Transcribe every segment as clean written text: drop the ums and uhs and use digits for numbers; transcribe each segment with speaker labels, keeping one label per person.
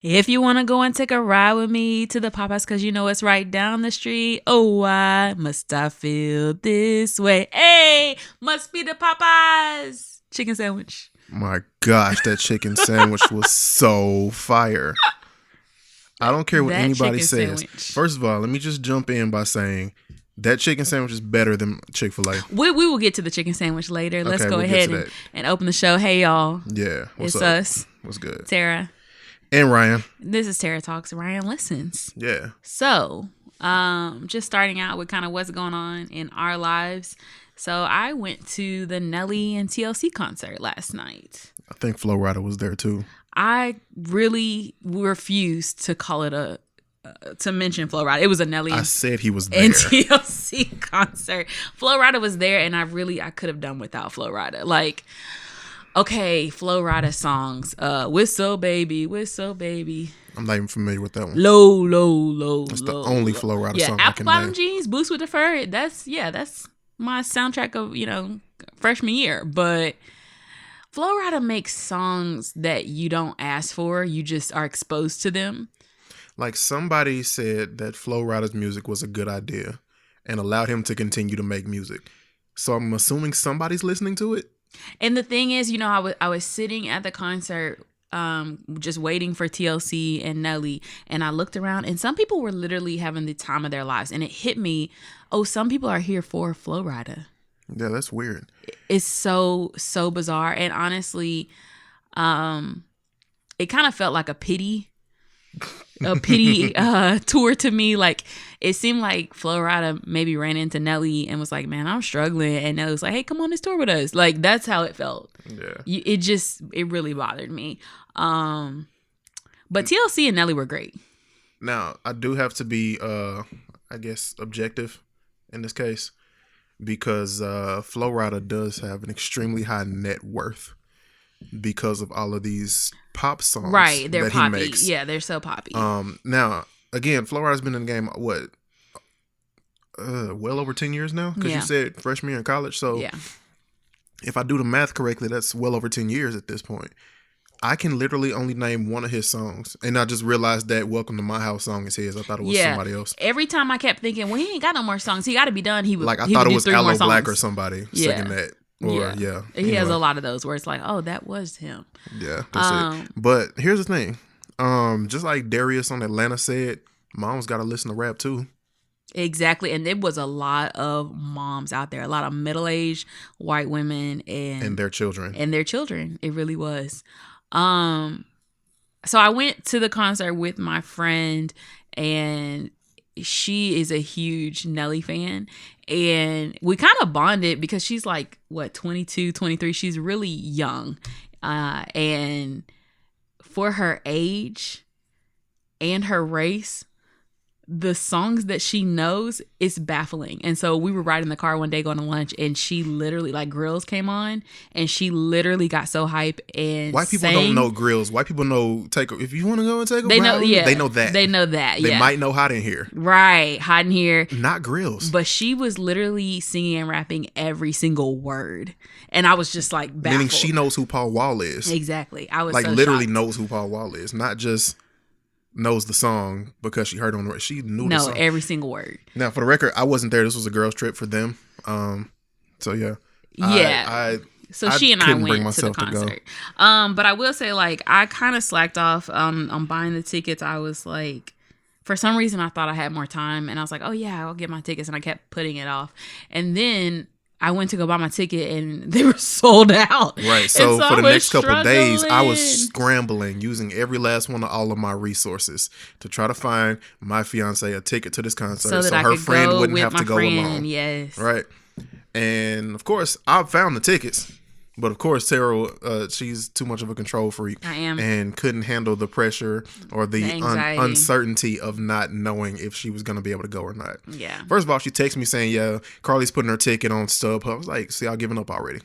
Speaker 1: If you want to go and take a ride with me to the Popeyes because you know it's right down the street. Oh, why must I feel this way? Hey, must be the Popeyes Chicken Sandwich.
Speaker 2: My gosh, that chicken sandwich was so fire. I don't care what
Speaker 1: That
Speaker 2: anybody
Speaker 1: chicken
Speaker 2: says.
Speaker 1: sandwich.
Speaker 2: First of all, let me just jump in by saying that chicken sandwich is better than Chick-fil-A.
Speaker 1: We will get to the chicken sandwich later. Let's
Speaker 2: Okay,
Speaker 1: go
Speaker 2: we'll
Speaker 1: ahead
Speaker 2: get to
Speaker 1: and open the show. Hey, y'all.
Speaker 2: Yeah. What's
Speaker 1: It's
Speaker 2: up?
Speaker 1: us.
Speaker 2: What's good?
Speaker 1: Tara.
Speaker 2: And Ryan.
Speaker 1: This is Tara Talks. Ryan listens.
Speaker 2: Yeah.
Speaker 1: So, just starting out with kind of what's going on in our lives. So, I went to the Nelly and TLC concert last night.
Speaker 2: I think Flo Rida was there too.
Speaker 1: I really refused to call it to mention Flo Rida. It was a Nelly
Speaker 2: I said he was there.
Speaker 1: and TLC concert. Flo Rida was there, and I could have done without Flo Rida. Like, okay, Flo Rida songs. Whistle Baby, Whistle Baby.
Speaker 2: I'm not even familiar with that one.
Speaker 1: Low, low, low.
Speaker 2: That's
Speaker 1: low,
Speaker 2: the only
Speaker 1: low.
Speaker 2: Flo Rida
Speaker 1: Yeah,
Speaker 2: song I
Speaker 1: Apple
Speaker 2: can
Speaker 1: Bottom
Speaker 2: name.
Speaker 1: Jeans, Boots with the Fur. That's my soundtrack of, freshman year. But Flo Rida makes songs that you don't ask for. You just are exposed to them.
Speaker 2: Like somebody said that Flo Rida's music was a good idea and allowed him to continue to make music. So I'm assuming somebody's listening to it.
Speaker 1: And the thing is, I was sitting at the concert, just waiting for TLC and Nelly, and I looked around, and some people were literally having the time of their lives, and it hit me. Oh, some people are here for Flo Rida.
Speaker 2: Yeah, that's weird.
Speaker 1: It's so bizarre, and honestly, it kind of felt like a pity tour to me. Like, it seemed like Flo Rida maybe ran into Nelly and was like, man, I'm struggling, and Nelly was like, hey, come on this tour with us. Like, that's how it felt.
Speaker 2: Yeah.
Speaker 1: It really bothered me. But TLC and Nelly were great.
Speaker 2: Now, I do have to be I guess objective in this case because Flo Rida does have an extremely high net worth because of all of these pop songs.
Speaker 1: Right, they're
Speaker 2: that
Speaker 1: poppy.
Speaker 2: he makes.
Speaker 1: Yeah, they're so poppy.
Speaker 2: Now, again, Flo Rida's been in the game well over 10 years now, because you said freshman year in college. So
Speaker 1: yeah.
Speaker 2: if I do the math correctly, that's well over 10 years at this point. I can literally only name one of his songs, and I just realized that "Welcome to My House" song is his. I thought it was somebody else.
Speaker 1: Every time I kept thinking, well, he ain't got no more songs. He got to be done. He would
Speaker 2: Like I
Speaker 1: he
Speaker 2: thought
Speaker 1: would
Speaker 2: it
Speaker 1: do
Speaker 2: was
Speaker 1: 3 more
Speaker 2: Aloe Black
Speaker 1: songs.
Speaker 2: or somebody singing that. Or
Speaker 1: He has a lot of those where it's like, oh, that was him.
Speaker 2: Yeah, that's it. But here's the thing. Just like Darius on Atlanta said, moms got to listen to rap too.
Speaker 1: Exactly. And there was a lot of moms out there, a lot of middle-aged white women
Speaker 2: and their children.
Speaker 1: It really was. So I went to the concert with my friend, and she is a huge Nelly fan, and we kind of bonded because she's like, 22, 23. She's really young. And for her age and her race, the songs that she knows is baffling. And so we were riding the car one day going to lunch, and she literally, like, Grills came on, and she literally got so hype and
Speaker 2: white people don't know Grills. White people know if you want to go and take a
Speaker 1: they
Speaker 2: ride,
Speaker 1: know, yeah,
Speaker 2: they know that.
Speaker 1: They know that.
Speaker 2: They might know Hot in Here.
Speaker 1: Right, Hot in Here.
Speaker 2: Not Grills.
Speaker 1: But she was literally singing and rapping every single word, and I was just like baffled.
Speaker 2: Meaning she knows who Paul Wall is.
Speaker 1: Exactly. I was
Speaker 2: like
Speaker 1: so
Speaker 2: literally
Speaker 1: shocked.
Speaker 2: knows who Paul Wall is, not just knows the song because she heard it on the radio. She knew the song.
Speaker 1: Every single word.
Speaker 2: Now, for the record, I wasn't there. This was a girls' trip for them. So yeah.
Speaker 1: Yeah. So she and I
Speaker 2: couldn't bring
Speaker 1: went to the
Speaker 2: myself to go.
Speaker 1: concert. But I will say, like, I kind of slacked off on buying the tickets. I was like, for some reason, I thought I had more time, and I was like, oh yeah, I'll get my tickets, and I kept putting it off. And then I went to go buy my ticket, and they were sold out.
Speaker 2: Right. So for the next couple of days, I was
Speaker 1: struggling.
Speaker 2: scrambling, using every last one of all of my resources to try to find my fiance a ticket to this concert, so
Speaker 1: that I
Speaker 2: her
Speaker 1: could
Speaker 2: friend
Speaker 1: go
Speaker 2: wouldn't
Speaker 1: with
Speaker 2: have
Speaker 1: my
Speaker 2: to go
Speaker 1: friend.
Speaker 2: along.
Speaker 1: Yes.
Speaker 2: Right. And of course, I found the tickets. But of course, Tara, she's too much of a control freak.
Speaker 1: I am.
Speaker 2: And couldn't handle the pressure or the
Speaker 1: anxiety.
Speaker 2: uncertainty of not knowing if she was going to be able to go or not.
Speaker 1: Yeah.
Speaker 2: First of all, she texted me saying, yeah, Carly's putting her ticket on StubHub. I was like, see, y'all giving up already.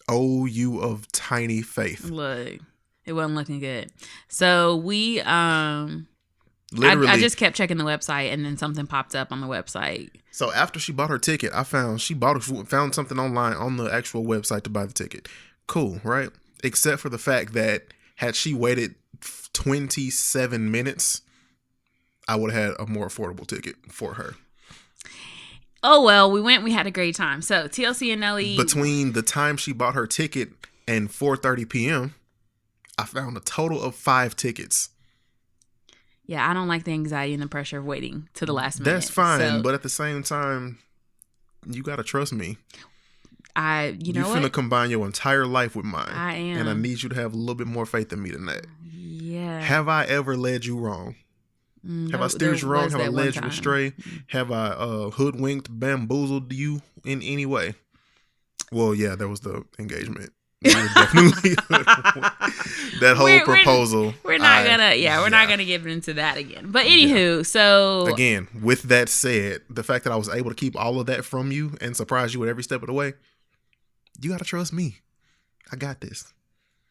Speaker 2: Oh, you of tiny faith.
Speaker 1: Look, it wasn't looking good. So we,
Speaker 2: Literally.
Speaker 1: I just kept checking the website, and then something popped up on the website.
Speaker 2: So after she bought her ticket, I found found something online on the actual website to buy the ticket. Cool, right? Except for the fact that had she waited 27 minutes, I would have had a more affordable ticket for her.
Speaker 1: Oh, well, we went. We had a great time. So TLC and Nelly.
Speaker 2: Between the time she bought her ticket and 4:30 p.m., I found a total of 5 tickets.
Speaker 1: Yeah, I don't like the anxiety and the pressure of waiting to the last minute.
Speaker 2: That's fine, but at the same time, you gotta trust me.
Speaker 1: You know what?
Speaker 2: You're finna combine your entire life with mine.
Speaker 1: I am.
Speaker 2: And I need you to have a little bit more faith in me than that.
Speaker 1: Yeah.
Speaker 2: Have I ever led you wrong? Have I steered you wrong? Have I led you astray? Have I hoodwinked, bamboozled you in any way? Well, yeah, there was the engagement. We were definitely that whole proposal.
Speaker 1: We're not gonna get into that again. But anywho, so
Speaker 2: again, with that said, the fact that I was able to keep all of that from you and surprise you at every step of the way, you gotta trust me. I got this.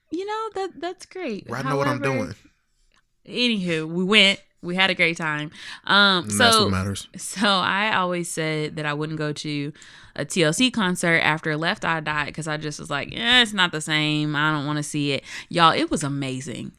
Speaker 1: You know that's great.
Speaker 2: I know what I'm doing.
Speaker 1: Anywho, we went. We had a great time.
Speaker 2: That's what matters.
Speaker 1: So I always said that I wouldn't go to a TLC concert after Left Eye died because I just was like, it's not the same. I don't want to see it. Y'all, it was amazing.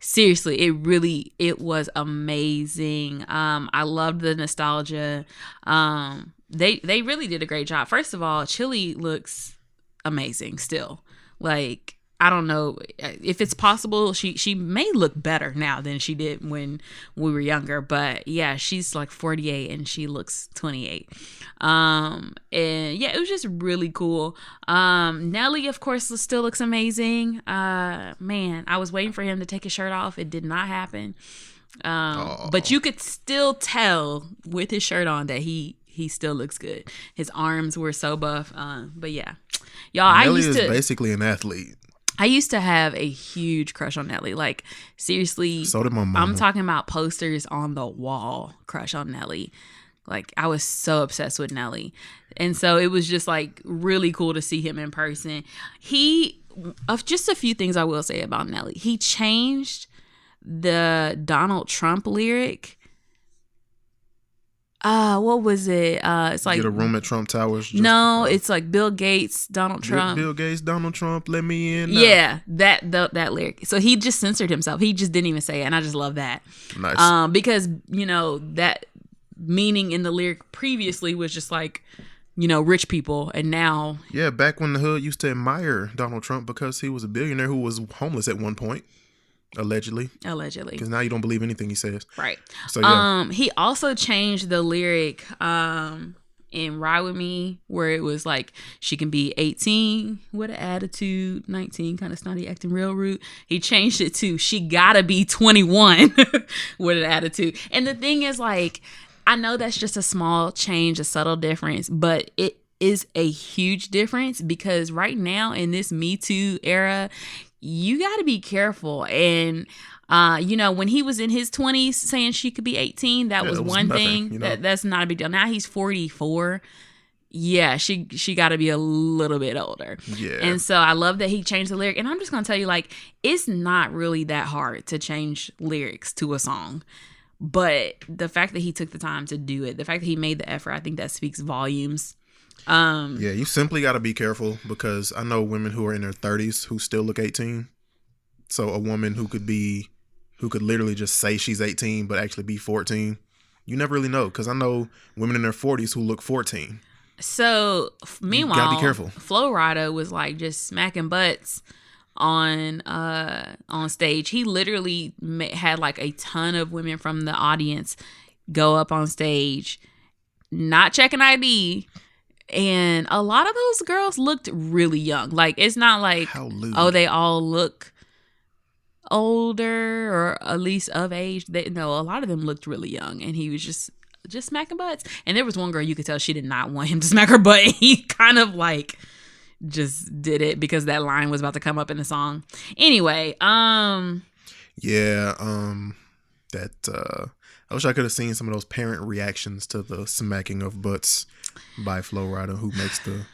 Speaker 1: Seriously, it was amazing. I loved the nostalgia. They really did a great job. First of all, Chili looks amazing still. Like, I don't know if it's possible. She may look better now than she did when we were younger, but yeah, she's like 48 and she looks 28. And yeah, it was just really cool. Nelly, of course, still looks amazing. Man, I was waiting for him to take his shirt off. It did not happen. But you could still tell with his shirt on that he still looks good. His arms were so buff. But yeah, y'all,
Speaker 2: Nelly is basically an athlete.
Speaker 1: I used to have a huge crush on Nelly. Like, seriously.
Speaker 2: So did my mom.
Speaker 1: I'm talking about posters on the wall crush on Nelly. Like, I was so obsessed with Nelly. And so it was just, like, really cool to see him in person. Just a few things I will say about Nelly. He changed the Donald Trump lyric. What was it? It's like
Speaker 2: get a room at Trump Towers.
Speaker 1: It's like Bill Gates, Donald Trump.
Speaker 2: Bill Gates, Donald Trump, let me in.
Speaker 1: Yeah, that lyric. So he just censored himself. He just didn't even say it, and I just love that.
Speaker 2: Nice.
Speaker 1: Because that meaning in the lyric previously was just like, rich people, and now
Speaker 2: back when the hood used to admire Donald Trump because he was a billionaire who was homeless at one point. Allegedly. Because now you don't believe anything he says.
Speaker 1: Right.
Speaker 2: So yeah.
Speaker 1: He also changed the lyric in Ride With Me where it was like she can be 18 with an attitude, 19 kind of snotty acting real rude. He changed it to she gotta be 21 with an attitude. And the thing is, like, I know that's just a small change, a subtle difference, but it is a huge difference because right now in this Me Too era, you got to be careful. And, when he was in his 20s saying she could be 18, that was one nothing, thing. That's not a big deal. Now he's 44. Yeah, she got to be a little bit older.
Speaker 2: Yeah.
Speaker 1: And so I love that he changed the lyric. And I'm just going to tell you, like, it's not really that hard to change lyrics to a song. But the fact that he took the time to do it, the fact that he made the effort, I think that speaks volumes.
Speaker 2: You simply got to be careful because I know women who are in their 30s who still look 18. So a woman who could literally just say she's 18 but actually be 14. You never really know because I know women in their 40s who look 14.
Speaker 1: So meanwhile,
Speaker 2: you gotta be careful.
Speaker 1: Flo Rida was like just smacking butts on stage. He literally had like a ton of women from the audience go up on stage, not checking ID. And a lot of those girls looked really young. Like, it's not like, they all look older or at least of age. A lot of them looked really young. And he was just smacking butts. And there was one girl you could tell she did not want him to smack her butt. He kind of like just did it because that line was about to come up in the song. Anyway, I
Speaker 2: wish I could have seen some of those parent reactions to the smacking of butts by Flo Rida, who makes the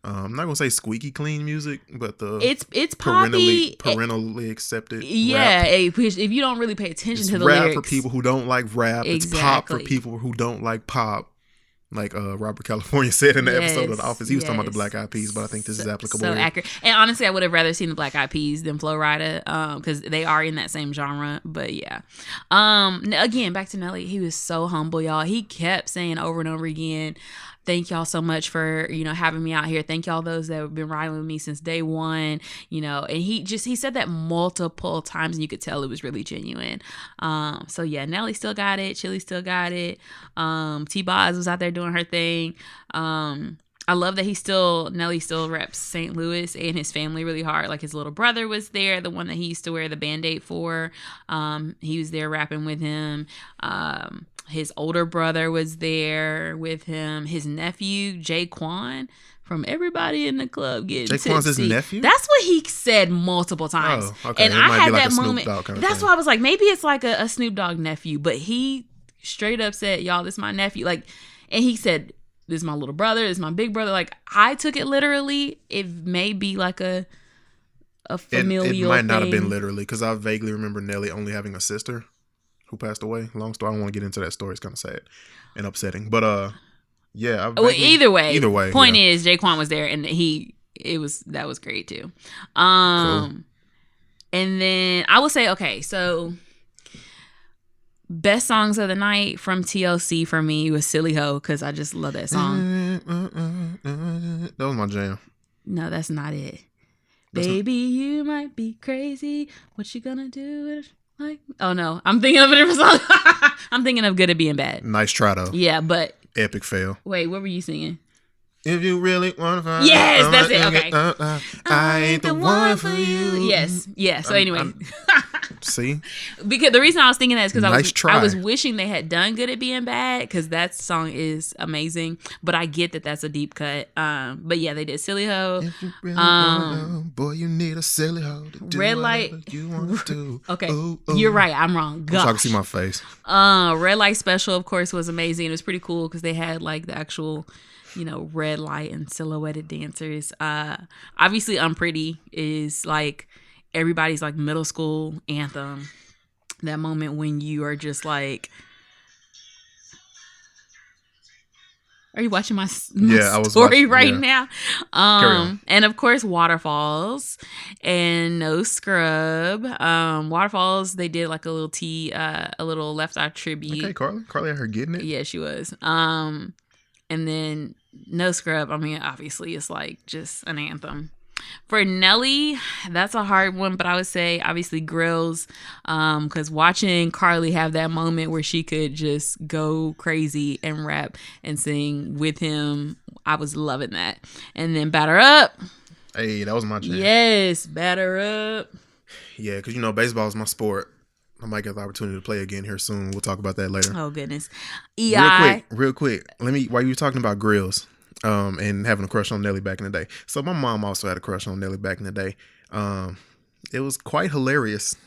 Speaker 2: I'm not gonna say squeaky clean music, but the
Speaker 1: it's poppy,
Speaker 2: parentally accepted.
Speaker 1: Yeah,
Speaker 2: rap.
Speaker 1: If you don't really pay attention to the
Speaker 2: rap
Speaker 1: lyrics,
Speaker 2: for people who don't like rap. Exactly. It's pop for people who don't like pop. Like Robert California said in the episode of The
Speaker 1: Yes,
Speaker 2: Office. He was talking about
Speaker 1: yes.
Speaker 2: the Black Eyed Peas, but I think this is applicable
Speaker 1: So
Speaker 2: here.
Speaker 1: accurate. And honestly, I would have rather seen the Black Eyed Peas than Flo Rida, because they are in that same genre. But yeah. Again, back to Nelly. He was so humble, y'all. He kept saying over and over again, thank y'all so much for, having me out here. Thank y'all those that have been riding with me since day one, and he said that multiple times and you could tell it was really genuine. So yeah, Nelly still got it. Chili still got it. T-Boz was out there doing her thing. I love that Nelly still reps St. Louis and his family really hard. Like his little brother was there, the one that he used to wear the Band-Aid for. He was there rapping with him. His older brother was there with him. His nephew, Jaquan, from Everybody in the Club getting
Speaker 2: Jaquan's his
Speaker 1: tipsy.
Speaker 2: nephew?
Speaker 1: That's what he said multiple times.
Speaker 2: Oh, okay.
Speaker 1: And
Speaker 2: It
Speaker 1: I
Speaker 2: might
Speaker 1: had
Speaker 2: be like
Speaker 1: that
Speaker 2: a Snoop
Speaker 1: moment.
Speaker 2: Dogg kind of
Speaker 1: That's
Speaker 2: thing.
Speaker 1: why I was like, maybe it's like a Snoop Dogg nephew. But he straight up said, y'all, this is my nephew. Like, and he said, this is my little brother. This is my big brother. Like, I took it literally. It may be like a familial
Speaker 2: It might not have
Speaker 1: thing.
Speaker 2: been literally, because I vaguely remember Nelly only having a sister who passed away. Long story. I don't want to get into that story. It's kind of sad and upsetting. But yeah.
Speaker 1: Well, either way. Point
Speaker 2: yeah.
Speaker 1: is, Jaquan was there, and that was great too.
Speaker 2: Cool.
Speaker 1: And then I will say, okay, so best songs of the night from TLC for me was Silly Ho, because I just love that song.
Speaker 2: That was my jam.
Speaker 1: No, that's not it.
Speaker 2: That's
Speaker 1: Baby, you might be crazy. What you gonna do? Like, oh no, I'm thinking of a different song. I'm thinking of Good at Being Bad.
Speaker 2: Nice try though.
Speaker 1: Yeah, but
Speaker 2: Epic fail.
Speaker 1: wait, what were you singing?
Speaker 2: If you really want to find
Speaker 1: Yes,
Speaker 2: out,
Speaker 1: that's it. Okay.
Speaker 2: I ain't the one for you.
Speaker 1: Yes, yeah. So anyway,
Speaker 2: See,
Speaker 1: because the reason I was thinking that is because
Speaker 2: Nice try.
Speaker 1: I was wishing they had done Good at Being Bad, because that song is amazing. But I get that that's a deep cut. But yeah, they did Silly Ho.
Speaker 2: if you really wanna know, boy, you need a silly hoe to do
Speaker 1: Red
Speaker 2: whatever
Speaker 1: Light.
Speaker 2: you want to do.
Speaker 1: Okay,
Speaker 2: Ooh,
Speaker 1: you're
Speaker 2: ooh.
Speaker 1: right. I'm wrong.
Speaker 2: So I can
Speaker 1: Gosh.
Speaker 2: see my face.
Speaker 1: Red Light Special, of course, was amazing. It was pretty cool because they had like the actual, red light and silhouetted dancers. Obviously, Unpretty is like everybody's like middle school anthem. That moment when you are just like, are you watching my
Speaker 2: Yeah, I was
Speaker 1: story
Speaker 2: watching,
Speaker 1: right
Speaker 2: yeah.
Speaker 1: now?
Speaker 2: Carry on.
Speaker 1: And of course, Waterfalls and No Scrub. Waterfalls, they did like a little Left Eye tribute.
Speaker 2: Okay, Carly out here getting it.
Speaker 1: Yeah, she was. And then No Scrub, I mean, obviously it's like just an anthem. For Nelly, that's a hard one, but I would say obviously Grills, because watching Carly have that moment where she could just go crazy and rap and sing with him, I was loving that. And then Batter Up.
Speaker 2: Hey, that was my jam.
Speaker 1: Yes, Batter Up.
Speaker 2: Yeah, because baseball is my sport. I might get the opportunity to play again here soon. We'll talk about that later.
Speaker 1: Oh, goodness. EI.
Speaker 2: Real quick. While you were talking about Grills, and having a crush on Nelly back in the day. So my mom also had a crush on Nelly back in the day. It was quite hilarious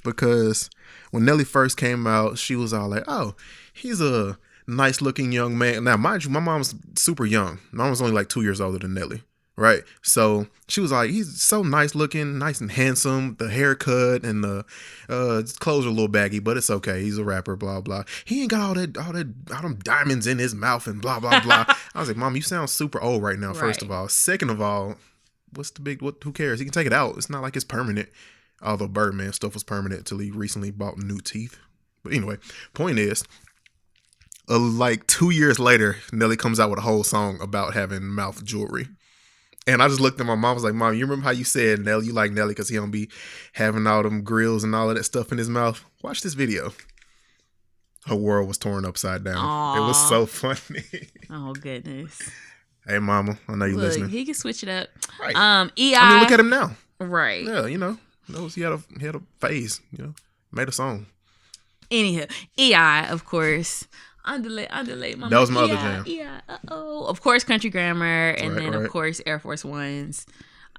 Speaker 2: because when Nelly first came out, she was all like, oh, he's a nice looking young man. Now, mind you, my mom's super young. My mom was only like 2 years older than Nelly. Right. So she was like, he's so nice looking, nice and handsome, the haircut and the his clothes are a little baggy, but it's okay. He's a rapper, blah, blah. He ain't got all them diamonds in his mouth and blah, blah, blah. I was like, Mom, you sound super old right now, first of all. Second of all, who cares? He can take it out. It's not like it's permanent. Although Birdman stuff was permanent until he recently bought new teeth. But anyway, point is, like 2 years later, Nelly comes out with a whole song about having mouth jewelry. And I just looked at my mom, I was like, Mom, you remember how you said you like Nelly because he don't be having all them grills and all of that stuff in his mouth? Watch this video. Her world was torn upside down.
Speaker 1: Aww.
Speaker 2: It was so funny.
Speaker 1: Oh, goodness.
Speaker 2: Hey, Mama, I know you listening.
Speaker 1: He can switch it up.
Speaker 2: Right.
Speaker 1: EI.
Speaker 2: I mean, look at him now.
Speaker 1: Right.
Speaker 2: Yeah, he had a phase, made a song.
Speaker 1: Anywho, EI, of course. Underlay, mama.
Speaker 2: That was my other jam.
Speaker 1: Yeah, of course, Country Grammar, and then
Speaker 2: Right.
Speaker 1: of course Air Force Ones.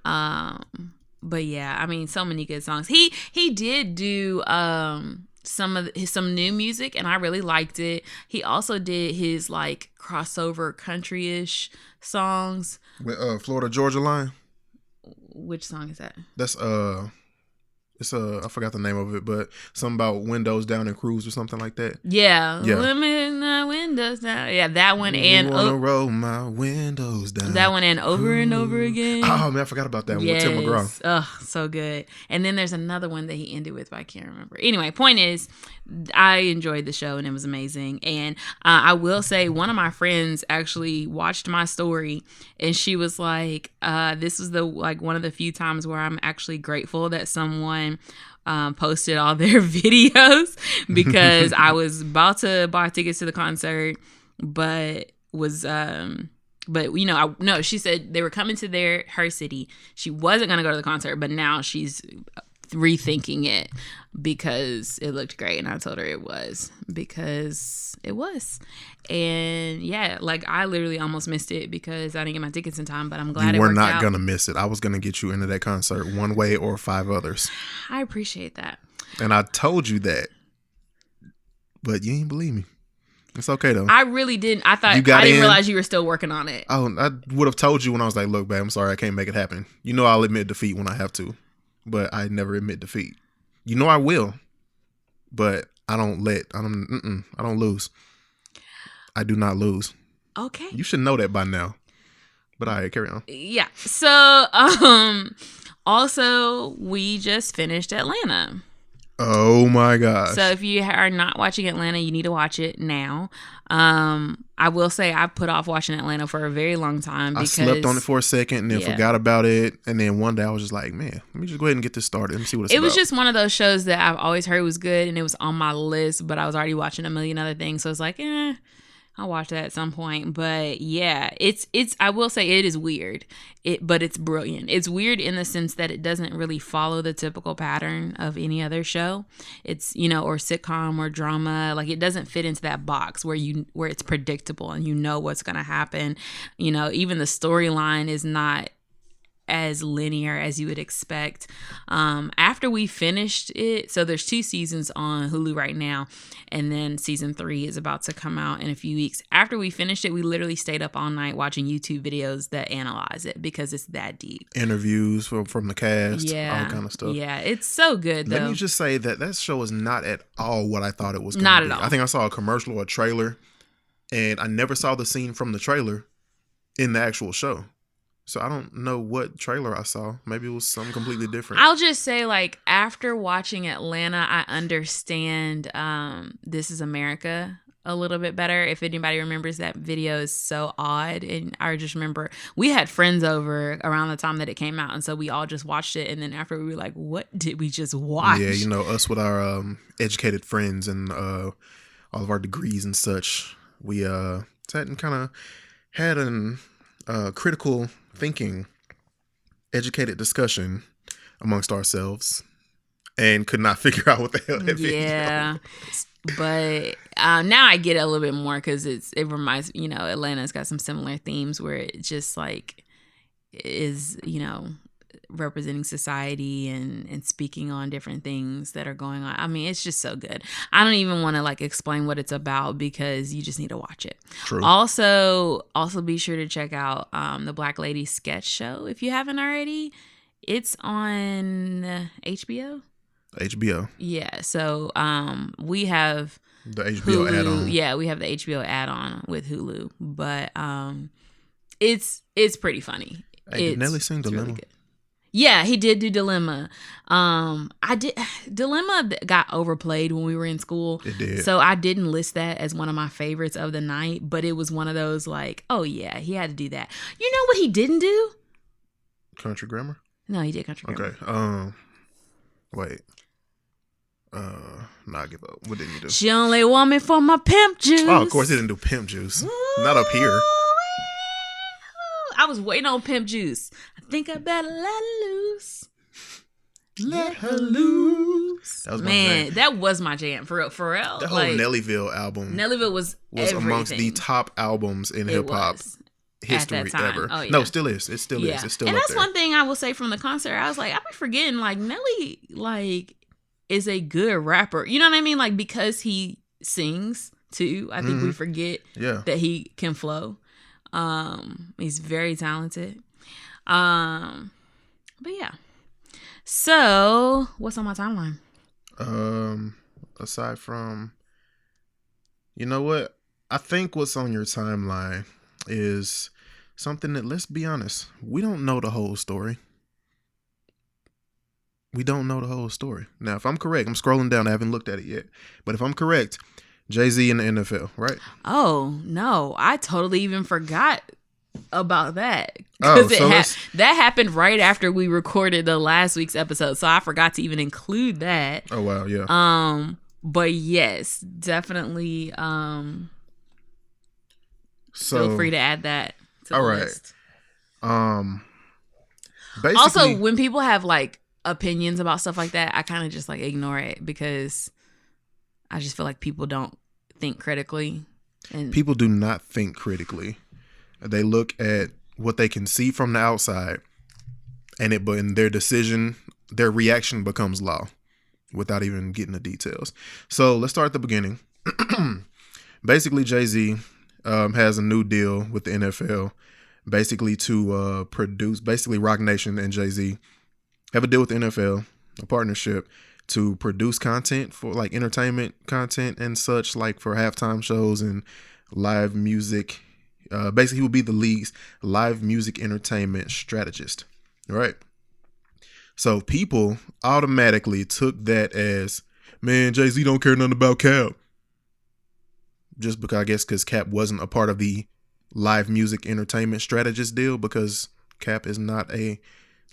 Speaker 1: But yeah, I mean, so many good songs. He did do some new music, and I really liked it. He also did his like crossover country-ish songs.
Speaker 2: With Florida Georgia line.
Speaker 1: Which song is that?
Speaker 2: That's it's I forgot the name of it, but something about windows down and cruise or something like that.
Speaker 1: Yeah.
Speaker 2: Yeah.
Speaker 1: Women my windows down. Yeah, that one and
Speaker 2: roll my windows down.
Speaker 1: That one and over and over again.
Speaker 2: Oh man, I forgot about that one with Tim McGraw.
Speaker 1: Oh, so good. And then there's another one that he ended with, but I can't remember. Anyway, point is, I enjoyed the show and it was amazing. And I will say, one of my friends actually watched my story, and she was like, "This is one of the few times where I'm actually grateful that someone." Posted all their videos, because I was about to buy tickets to the concert, but she said they were coming to her city. She wasn't going to go to the concert, but now she's rethinking it because it looked great. And I told her it was, because it was. And yeah, I literally almost missed it because I didn't get my tickets in time, but I'm glad it worked out.
Speaker 2: You were not going to miss it. I was going to get you into that concert one way or 5 others.
Speaker 1: I appreciate that.
Speaker 2: And I told you that, but you didn't believe me. It's okay though.
Speaker 1: I really didn't. I didn't realize you were still working on it.
Speaker 2: Oh, I would have told you when I was like, look, babe, I'm sorry, I can't make it happen. You know, I'll admit defeat when I have to, but I never admit defeat. You know, I will, but I don't lose. I do not lose.
Speaker 1: Okay.
Speaker 2: You should know that by now. But all right, carry on.
Speaker 1: Yeah. So, also, we just finished Atlanta.
Speaker 2: Oh my gosh.
Speaker 1: So if you are not watching Atlanta, you need to watch it now. I will say I put off watching Atlanta for a very long time because
Speaker 2: I slept on it for a second and then forgot about it. And then one day I was just like, man, let me just go ahead and get this started. Let me see what it's about.
Speaker 1: It was just one of those shows that I've always heard was good, and it was on my list, but I was already watching a million other things. So it's like, I'll watch that at some point. But yeah, I will say it is weird, but it's brilliant. It's weird in the sense that it doesn't really follow the typical pattern of any other show. It's, or sitcom or drama. It doesn't fit into that box where it's predictable and you know what's going to happen. Even the storyline is not as linear as you would expect. After we finished it, so there's 2 seasons on Hulu right now, and then season 3 is about to come out in a few weeks. After we finished it, we literally stayed up all night watching YouTube videos that analyze it because it's that deep.
Speaker 2: Interviews from the cast, all kind of stuff.
Speaker 1: Yeah, it's so good though.
Speaker 2: Let me just say that show is not at all what I thought it was going to be.
Speaker 1: Not at all.
Speaker 2: I think I saw a commercial or a trailer, and I never saw the scene from the trailer in the actual show. So I don't know what trailer I saw. Maybe it was something completely different.
Speaker 1: I'll just say, after watching Atlanta, I understand This Is America a little bit better. If anybody remembers, that video is so odd. And I just remember we had friends over around the time that it came out. And so we all just watched it. And then after, we were like, what did we just watch?
Speaker 2: Yeah, us with our educated friends and all of our degrees and such. We sat and kind of had an critical thinking, educated discussion amongst ourselves, and could not figure out what the hell that video was.
Speaker 1: But now I get it a little bit more because it reminds Atlanta's got some similar themes where it just is representing society and speaking on different things that are going on. I mean, it's just so good. I don't even want to explain what it's about because you just need to watch it.
Speaker 2: True.
Speaker 1: Also be sure to check out the Black Lady sketch show if you haven't already. It's on HBO.
Speaker 2: HBO.
Speaker 1: Yeah. So we have
Speaker 2: the HBO
Speaker 1: Hulu.
Speaker 2: add-on.
Speaker 1: Yeah, we have the HBO add-on with Hulu, but it's pretty funny.
Speaker 2: Hey, did Nelly sing Dilemma?
Speaker 1: Really, yeah, he did do Dilemma. Dilemma got overplayed when we were in school.
Speaker 2: It did.
Speaker 1: So I didn't list that as one of my favorites of the night, but it was one of those oh yeah, he had to do that. You know what he didn't do?
Speaker 2: Country Grammar?
Speaker 1: No, he did Country Grammar.
Speaker 2: Okay. Wait. Nah, I give up. What did he do?
Speaker 1: She only want me for my pimp juice.
Speaker 2: Oh, of course he didn't do Pimp Juice. Not up here.
Speaker 1: I was waiting on Pimp Juice. I think I better let her loose.
Speaker 2: Let her loose. That was my jam.
Speaker 1: That was my jam. For real.
Speaker 2: The whole Nellyville album.
Speaker 1: Nellyville was
Speaker 2: amongst the top albums in hip hop history ever. Oh, yeah. No, it still is. It still is. It's still
Speaker 1: and
Speaker 2: up
Speaker 1: that's
Speaker 2: there.
Speaker 1: One thing I will say from the concert. I was like, I've been forgetting Nelly is a good rapper. You know what I mean? Because he sings too. I think we forget that he can flow. He's very talented. But yeah. So what's on my timeline?
Speaker 2: Aside from, you know what? I think what's on your timeline is something that, let's be honest, we don't know the whole story. We don't know the whole story. Now, if I'm correct, I'm scrolling down. I haven't looked at it yet. But if I'm correct, Jay-Z in the NFL, right?
Speaker 1: Oh, no. I totally even forgot about that.
Speaker 2: Oh,
Speaker 1: Because that happened right after we recorded the last week's episode. So I forgot to even include that.
Speaker 2: Oh, wow. Yeah.
Speaker 1: But yes, definitely feel free to add that to the list.
Speaker 2: Basically,
Speaker 1: also, when people have like opinions about stuff like that, I kind of just like ignore it because I just feel like people don't think critically. And
Speaker 2: people do not think critically. They look at what they can see from the outside, and their decision, their reaction becomes law without even getting the details. So let's start at the beginning. Basically, Jay-Z has a new deal with the NFL, basically to produce. Basically, Roc Nation and Jay-Z have a deal with the NFL, a partnership to produce content for like entertainment content and such, like for halftime shows and live music. Basically, he will be the league's live music entertainment strategist. Right. So people automatically took that as, man, Jay-Z don't care nothing about Cap. Just because, I guess, because Cap wasn't a part of the live music entertainment strategist deal, because Cap is not a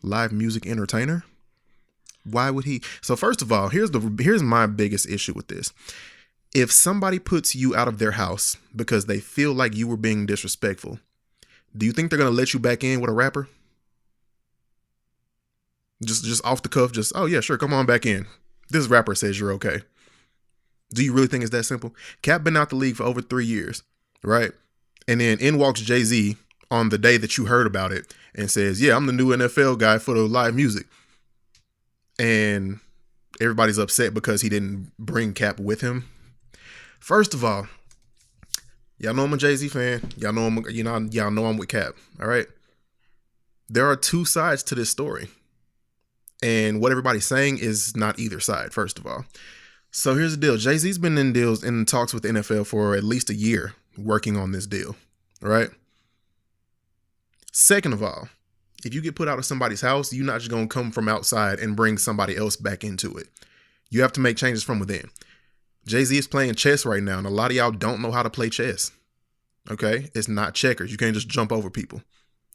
Speaker 2: live music entertainer. Why would he? So first of all, here's my biggest issue with this. If somebody puts you out of their house because they feel like you were being disrespectful, do you think they're going to let you back in with a rapper? Just off the cuff, oh yeah, sure, come on back in. This rapper says you're okay. Do you really think it's that simple? Cap been out the league for over 3 years, right? And then in walks Jay-Z on the day that you heard about it and says, yeah, I'm the new NFL guy for the live music. And everybody's upset because he didn't bring Cap with him. First of all, y'all know I'm a Jay-Z fan. Y'all know I'm with Cap. All right. There are two sides to this story. And what everybody's saying is not either side, first of all. So here's the deal. Jay-Z's been in talks with the NFL for at least a year working on this deal. Right. Second of all, if you get put out of somebody's house, you're not just going to come from outside and bring somebody else back into it. You have to make changes from within. Jay-Z is playing chess right now, and a lot of y'all don't know how to play chess. Okay? It's not checkers. You can't just jump over people.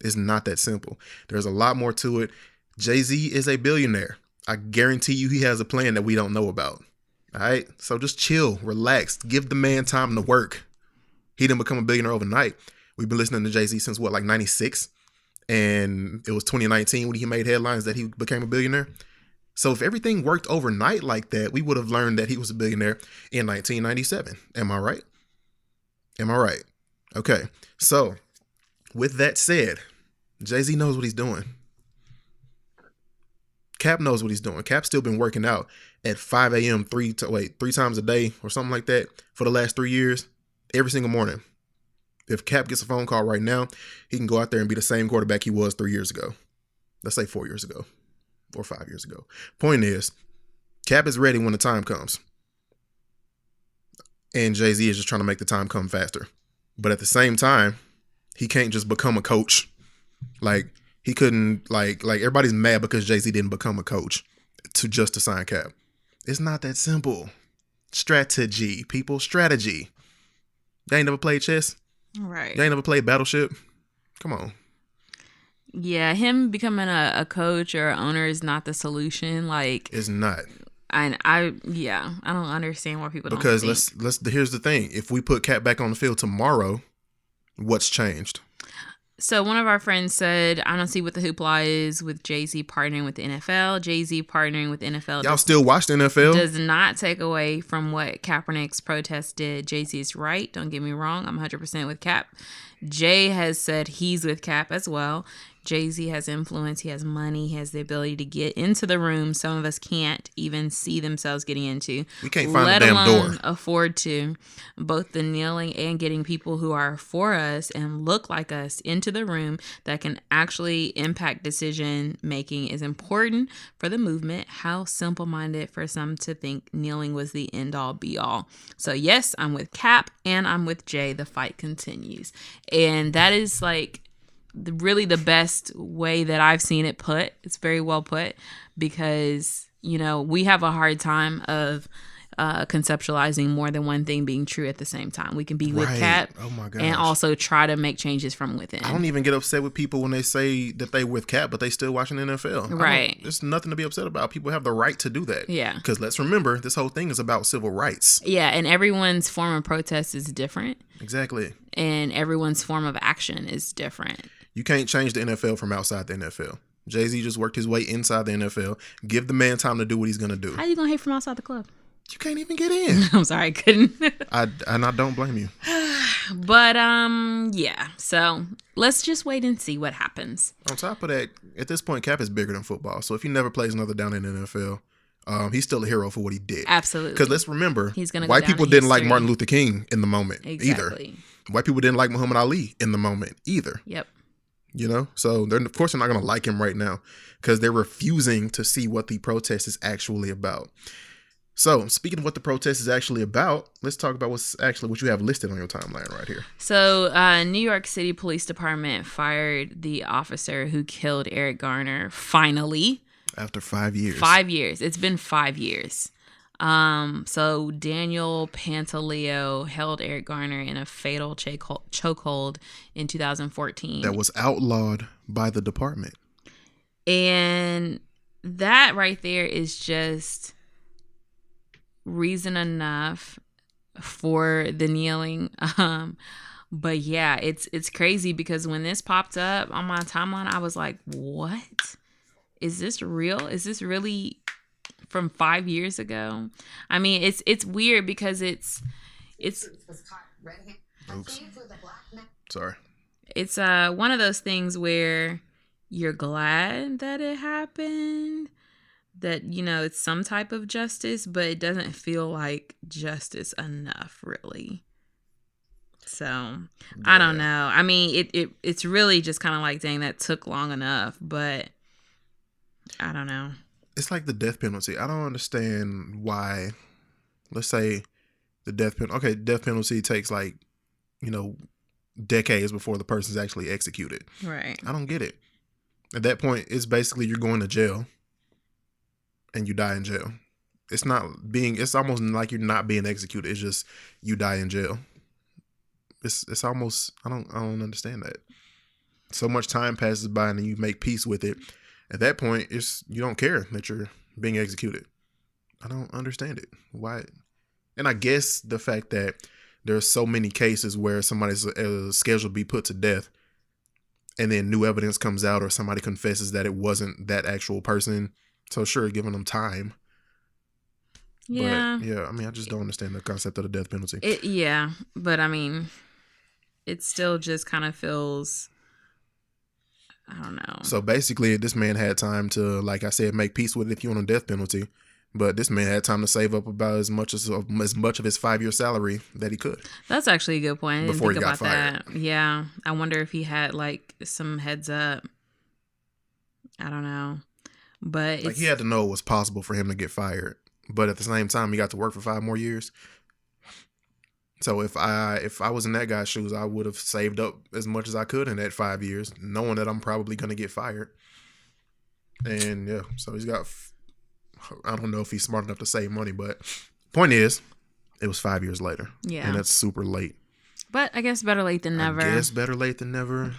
Speaker 2: It's not that simple. There's a lot more to it. Jay-Z is a billionaire. I guarantee you he has a plan that we don't know about. All right? So just chill, relax, give the man time to work. He didn't become a billionaire overnight. We've been listening to Jay-Z since like 96? And it was 2019 when he made headlines that he became a billionaire. So if everything worked overnight like that, we would have learned that he was a billionaire in 1997. Am I right? Am I right? Okay. So with that said, Jay-Z knows what he's doing. Cap knows what he's doing. Cap's still been working out at 5 a.m. three times a day or something like that for the last 3 years, every single morning. If Cap gets a phone call right now, he can go out there and be the same quarterback he was 3 years ago. Let's say 4 years ago or 5 years ago. Point is, Cap is ready when the time comes. And Jay-Z is just trying to make the time come faster. But at the same time, he can't just become a coach. Like, he couldn't, like everybody's mad because Jay-Z didn't become a coach to sign Cap. It's not that simple. Strategy, people, strategy. They ain't never played chess.
Speaker 1: Right.
Speaker 2: They ain't never played Battleship. Come on.
Speaker 1: Yeah, him becoming a coach or owner is not the solution. Like,
Speaker 2: it's not.
Speaker 1: And I don't understand why people don't think.
Speaker 2: Because here's the thing. If we put Cap back on the field tomorrow, what's changed?
Speaker 1: So one of our friends said, I don't see what the hoopla is with Jay-Z partnering with the NFL. Jay-Z partnering with the NFL.
Speaker 2: Y'all still watch the NFL?
Speaker 1: Does not take away from what Kaepernick's protest did. Jay-Z is right. Don't get me wrong. I'm 100% with Cap. Jay has said he's with Cap as well. Jay-Z has influence. He has money. He has the ability to get into the room some of us can't even see themselves getting into.
Speaker 2: We can't find the damn door.
Speaker 1: Afford to. Both the kneeling and getting people who are for us and look like us into the room that can actually impact decision making is important for the movement. How simple-minded for some to think kneeling was the end-all be-all. So yes, I'm with Cap and I'm with Jay. The fight continues. And that is like really the best way that I've seen it put. It's very well put because, we have a hard time of conceptualizing more than one thing being true at the same time. We can be with Cap and also try to make changes from within.
Speaker 2: I don't even get upset with people when they say that they with Cap, but they still watching the NFL.
Speaker 1: Right.
Speaker 2: There's nothing to be upset about. People have the right to do that.
Speaker 1: Yeah.
Speaker 2: Because let's remember, this whole thing is about civil rights.
Speaker 1: Yeah, and everyone's form of protest is different.
Speaker 2: Exactly.
Speaker 1: And everyone's form of action is different.
Speaker 2: You can't change the NFL from outside the NFL. Jay-Z just worked his way inside the NFL. Give the man time to do what he's going to do.
Speaker 1: How you going to hate from outside the club?
Speaker 2: You can't even get in.
Speaker 1: I'm sorry, I couldn't.
Speaker 2: And I don't blame you.
Speaker 1: But, yeah. So, let's just wait and see what happens.
Speaker 2: On top of that, at this point, Cap is bigger than football. So, if he never plays another down in the NFL, he's still a hero for what he did.
Speaker 1: Absolutely.
Speaker 2: Because let's remember,
Speaker 1: he's gonna
Speaker 2: white people didn't like Martin Luther King in the moment either. White people didn't like Muhammad Ali in the moment either.
Speaker 1: Yep.
Speaker 2: So of course they're not going to like him right now because they're refusing to see what the protest is actually about. So speaking of what the protest is actually about, let's talk about what you have listed on your timeline right here.
Speaker 1: So New York City Police Department fired the officer who killed Eric Garner finally.
Speaker 2: After 5 years.
Speaker 1: 5 years. It's been 5 years. So Daniel Pantaleo held Eric Garner in a fatal chokehold in 2014.
Speaker 2: That was outlawed by the department.
Speaker 1: And that right there is just reason enough for the kneeling. But yeah, it's crazy because when this popped up on my timeline, I was like, what? Is this real? Is this really from 5 years ago? I mean, it's weird because it's
Speaker 2: oops. Sorry.
Speaker 1: It's one of those things where you're glad that it happened, that it's some type of justice, but it doesn't feel like justice enough, really. So yeah. I don't know. I mean, it's really just kind of like, dang, that took long enough, but I don't know.
Speaker 2: It's like the death penalty. I don't understand why, let's say the death penalty. Okay, death penalty takes decades before the person's actually executed.
Speaker 1: Right.
Speaker 2: I don't get it. At that point, it's basically you're going to jail and you die in jail. It's almost like you're not being executed. It's just you die in jail. It's almost, I don't understand that. So much time passes by and then you make peace with it. At that point, you don't care that you're being executed. I don't understand it. Why? And I guess the fact that there's so many cases where somebody's scheduled to be put to death and then new evidence comes out or somebody confesses that it wasn't that actual person. So sure, giving them time.
Speaker 1: Yeah.
Speaker 2: But yeah, I mean, I just don't understand the concept of the death penalty.
Speaker 1: Yeah, but I mean, it still just kind of feels, I don't know.
Speaker 2: So basically, this man had time to, like I said, make peace with it if you want a death penalty. But this man had time to save up about as much of his 5 year salary that he could.
Speaker 1: That's actually a good point. I didn't
Speaker 2: before
Speaker 1: think
Speaker 2: he got fired.
Speaker 1: That. Yeah. I wonder if he had some heads up. I don't know. But
Speaker 2: he had to know it was possible for him to get fired. But at the same time, he got to work for 5 more years. So if I was in that guy's shoes, I would have saved up as much as I could in that 5 years, knowing that I'm probably going to get fired. And yeah, so he's got, I don't know if he's smart enough to save money, but point is, it was 5 years later.
Speaker 1: Yeah.
Speaker 2: And that's super late.
Speaker 1: But I guess better late than never.
Speaker 2: I guess better late than never.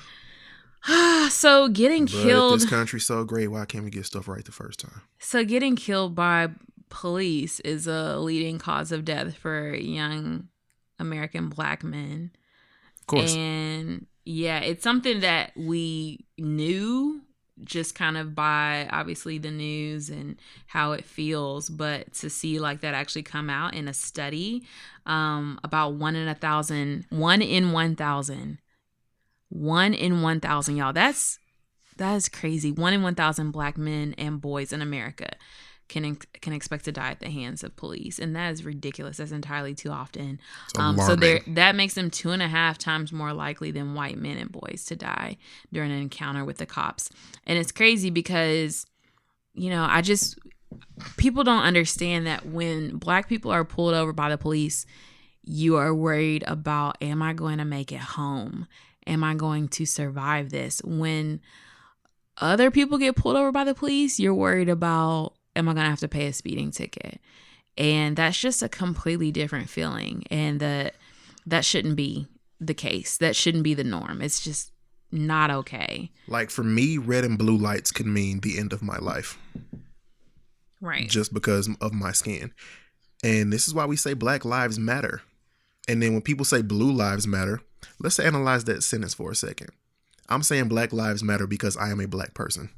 Speaker 1: So getting killed.
Speaker 2: If this country's so great, why can't we get stuff right the first time?
Speaker 1: So getting killed by police is a leading cause of death for young American Black men.
Speaker 2: Of course.
Speaker 1: And yeah, it's something that we knew just kind of by obviously the news and how it feels, but to see that actually come out in a study about 1 in 1,000, 1 in 1,000, y'all, that's That is crazy. 1 in 1,000 black men and boys in America can expect to die at the hands of police, and that is ridiculous. That's entirely too often. So that makes them 2.5 times more likely than white men and boys to die during an encounter with the cops. And it's crazy because, people don't understand that when black people are pulled over by the police, you are worried about, am I going to make it home? Am I going to survive this? When other people get pulled over by the police, you're worried about, am I going to have to pay a speeding ticket? And that's just a completely different feeling. And that shouldn't be the case. That shouldn't be the norm. It's just not okay.
Speaker 2: Like for me, red and blue lights could mean the end of my life.
Speaker 1: Right.
Speaker 2: Just because of my skin. And this is why we say Black Lives Matter. And then when people say Blue Lives Matter, let's analyze that sentence for a second. I'm saying Black Lives Matter because I am a black person.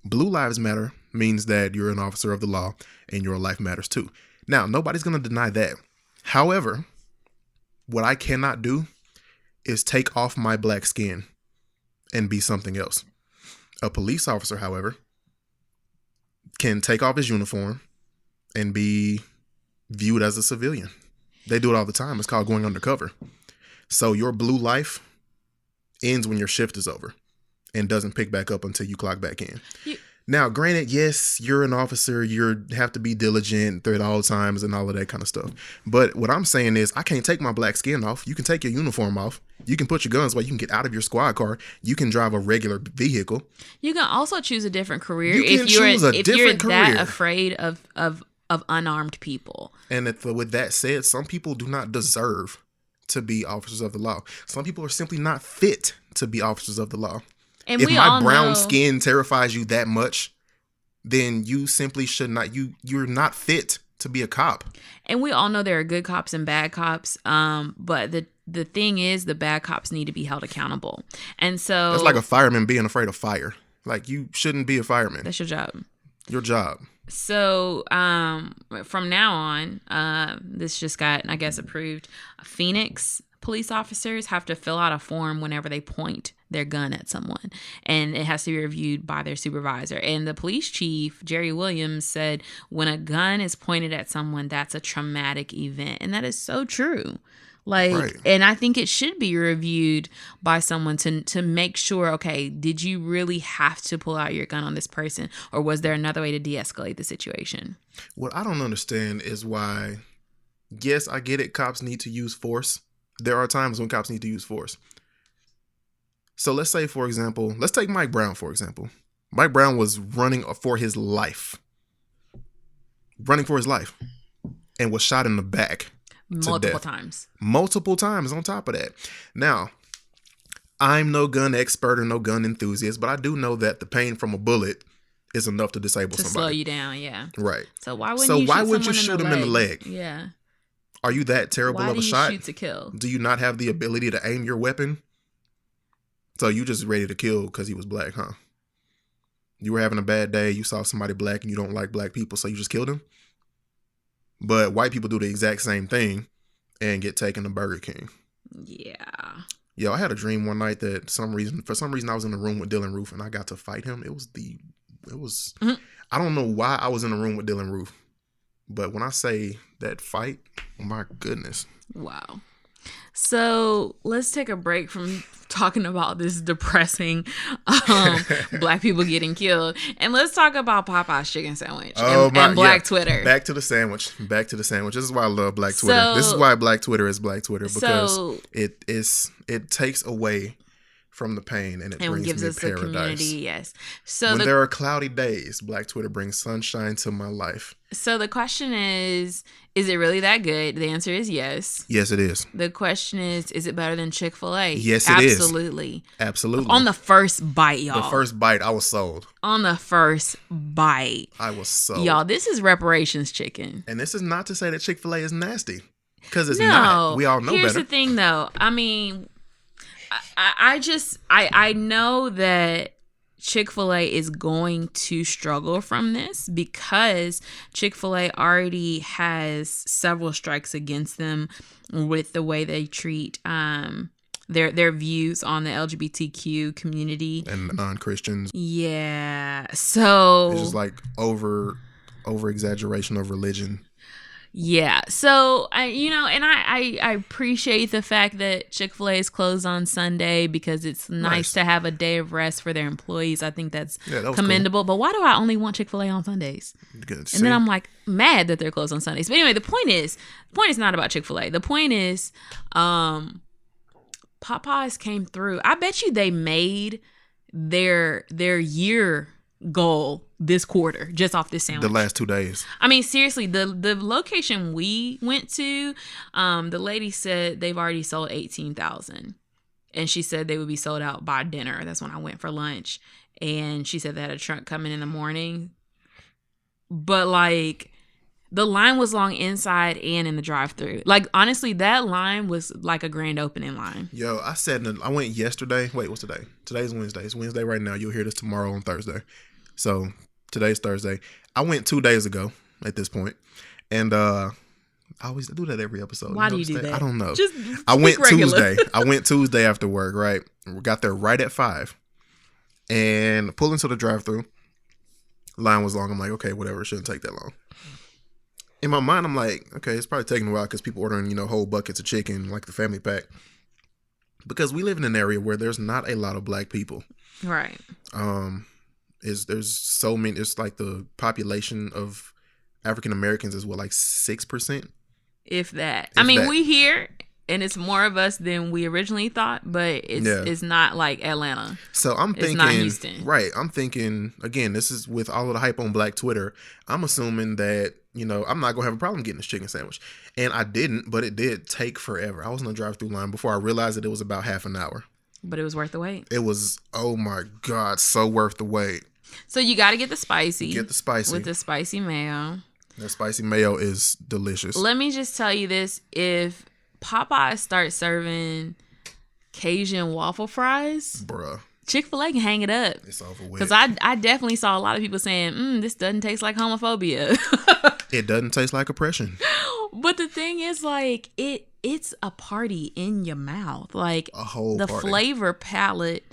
Speaker 2: Blue Lives Matter means that you're an officer of the law and your life matters too. Now, nobody's going to deny that. However, what I cannot do is take off my black skin and be something else. A police officer, however, can take off his uniform and be viewed as a civilian. They do it all the time. It's called going undercover. So your blue life ends when your shift is over and doesn't pick back up until you clock back in. Now, granted, yes, you're an officer. You have to be diligent at all times and all of that kind of stuff. But what I'm saying is I can't take my black skin off. You can take your uniform off. You can put your guns away. You can get out of your squad car. You can drive a regular vehicle.
Speaker 1: You can also choose a different career
Speaker 2: if you're
Speaker 1: that afraid of unarmed people.
Speaker 2: And with that said, some people do not deserve to be officers of the law. Some people are simply not fit to be officers of the law. And if my brown skin terrifies you that much, then you simply should not. You're not fit to be a cop.
Speaker 1: And we all know there are good cops and bad cops. But the thing is, the bad cops need to be held accountable. And so
Speaker 2: that's like a fireman being afraid of fire. Like, you shouldn't be a fireman.
Speaker 1: That's your job.
Speaker 2: Your job.
Speaker 1: So from now on, this just got, I guess, approved. Phoenix police officers have to fill out a form whenever they point their gun at someone, and it has to be reviewed by their supervisor. And the police chief, Jerry Williams, said when a gun is pointed at someone, that's a traumatic event. And that is so true. Right. And I think it should be reviewed by someone to make sure, okay, did you really have to pull out your gun on this person, or was there another way to de-escalate the situation?
Speaker 2: What I don't understand is why, yes, I get it, cops need to use force. There are times when cops need to use force. So let's say, for example, let's take Mike Brown, for example. Mike Brown was running for his life. And was shot in the back.
Speaker 1: Multiple times
Speaker 2: on top of that. Now, I'm no gun expert or no gun enthusiast, but I do know that the pain from a bullet is enough to disable somebody.
Speaker 1: To slow you down, yeah.
Speaker 2: Right.
Speaker 1: So why wouldn't you shoot him in the leg? Yeah.
Speaker 2: Are you that terrible of a shot?
Speaker 1: Why do you shoot to kill?
Speaker 2: Do you not have the ability to aim your weapon? So you just ready to kill because he was black, huh? You were having a bad day. You saw somebody black and you don't like black people, so you just killed him? But white people do the exact same thing and get taken to Burger King.
Speaker 1: Yeah.
Speaker 2: Yo, I had a dream one night that for some reason I was in the room with Dylan Roof and I got to fight him. I don't know why I was in the room with Dylan Roof. But when I say that fight, oh my goodness.
Speaker 1: Wow. So let's take a break from talking about this depressing black people getting killed, and let's talk about Popeyes Chicken Sandwich and Black Twitter.
Speaker 2: Back to the sandwich. This is why I love Black Twitter. This is why Black Twitter is Black Twitter, because it takes away from the pain and brings
Speaker 1: gives
Speaker 2: me
Speaker 1: us
Speaker 2: paradise.
Speaker 1: A community, yes. So
Speaker 2: when there are cloudy days, Black Twitter brings sunshine to my life.
Speaker 1: So the question is it really that good? The answer is yes.
Speaker 2: Yes, it is.
Speaker 1: The question is it better than Chick-fil-A?
Speaker 2: Yes, it is.
Speaker 1: Absolutely.
Speaker 2: On
Speaker 1: the first bite, y'all.
Speaker 2: The first bite, I was sold.
Speaker 1: On the first bite.
Speaker 2: I was sold.
Speaker 1: Y'all, this is reparations chicken.
Speaker 2: And this is not to say that Chick-fil-A is nasty. Because it's not. We all know
Speaker 1: Here's
Speaker 2: better.
Speaker 1: The thing, though. I mean, I know that Chick-fil-A is going to struggle from this because Chick-fil-A already has several strikes against them with the way they treat their views on the LGBTQ community
Speaker 2: and non-Christians.
Speaker 1: Yeah. So
Speaker 2: it's just like over exaggeration of religion.
Speaker 1: Yeah. So I appreciate the fact that Chick-fil-A is closed on Sunday because it's nice to have a day of rest for their employees. I think that's commendable. Cool. But why do I only want Chick-fil-A on Sundays? And then I'm like mad that they're closed on Sundays. But anyway, the point is not about Chick-fil-A. The point is, Popeyes came through. I bet you they made their year goal this quarter just off this sandwich.
Speaker 2: The last 2 days.
Speaker 1: I mean, seriously, the location we went to, the lady said they've already sold 18,000, and she said they would be sold out by dinner. That's when I went for lunch, and she said they had a truck coming in the morning. But like, the line was long inside and in the drive-thru. Like, honestly, that line was like a grand opening line.
Speaker 2: Yo, I went yesterday. Wait, what's today? Today's Wednesday. It's Wednesday right now. You'll hear this tomorrow on Thursday. So today's Thursday. I went 2 days ago at this point, and I always do that every episode.
Speaker 1: Why do you do that?
Speaker 2: I don't know.
Speaker 1: Just
Speaker 2: I went
Speaker 1: regular.
Speaker 2: Tuesday. I went Tuesday after work. Right, we got there right at 5, and pulled into the drive-thru. Line was long. I'm like, okay, whatever. It shouldn't take that long. In my mind, I'm like, okay, it's probably taking a while because people ordering, whole buckets of chicken, like the family pack. Because we live in an area where there's not a lot of black people.
Speaker 1: Right.
Speaker 2: There's so many. It's like the population of African Americans is like 6%.
Speaker 1: If that. We here, and it's more of us than we originally thought, but it's not like Atlanta.
Speaker 2: So I'm thinking,
Speaker 1: it's not Houston.
Speaker 2: Right. I'm thinking, again, this is with all of the hype on Black Twitter. I'm assuming that, I'm not going to have a problem getting this chicken sandwich. And I didn't, but it did take forever. I was in a drive-through line before I realized that it was about half an hour.
Speaker 1: But it was worth the wait.
Speaker 2: It was, oh my God, so worth the wait.
Speaker 1: So you got to get the spicy.
Speaker 2: Get the spicy.
Speaker 1: With the spicy mayo.
Speaker 2: The spicy mayo is delicious.
Speaker 1: Let me just tell you this. If Popeyes starts serving Cajun waffle fries,
Speaker 2: bruh,
Speaker 1: Chick-fil-A can hang it up.
Speaker 2: It's over with.
Speaker 1: Because I definitely saw a lot of people saying, this doesn't taste like homophobia.
Speaker 2: It doesn't taste like oppression.
Speaker 1: But the thing is, like, it's a party in your mouth. Like,
Speaker 2: a whole
Speaker 1: the
Speaker 2: party.
Speaker 1: Flavor palette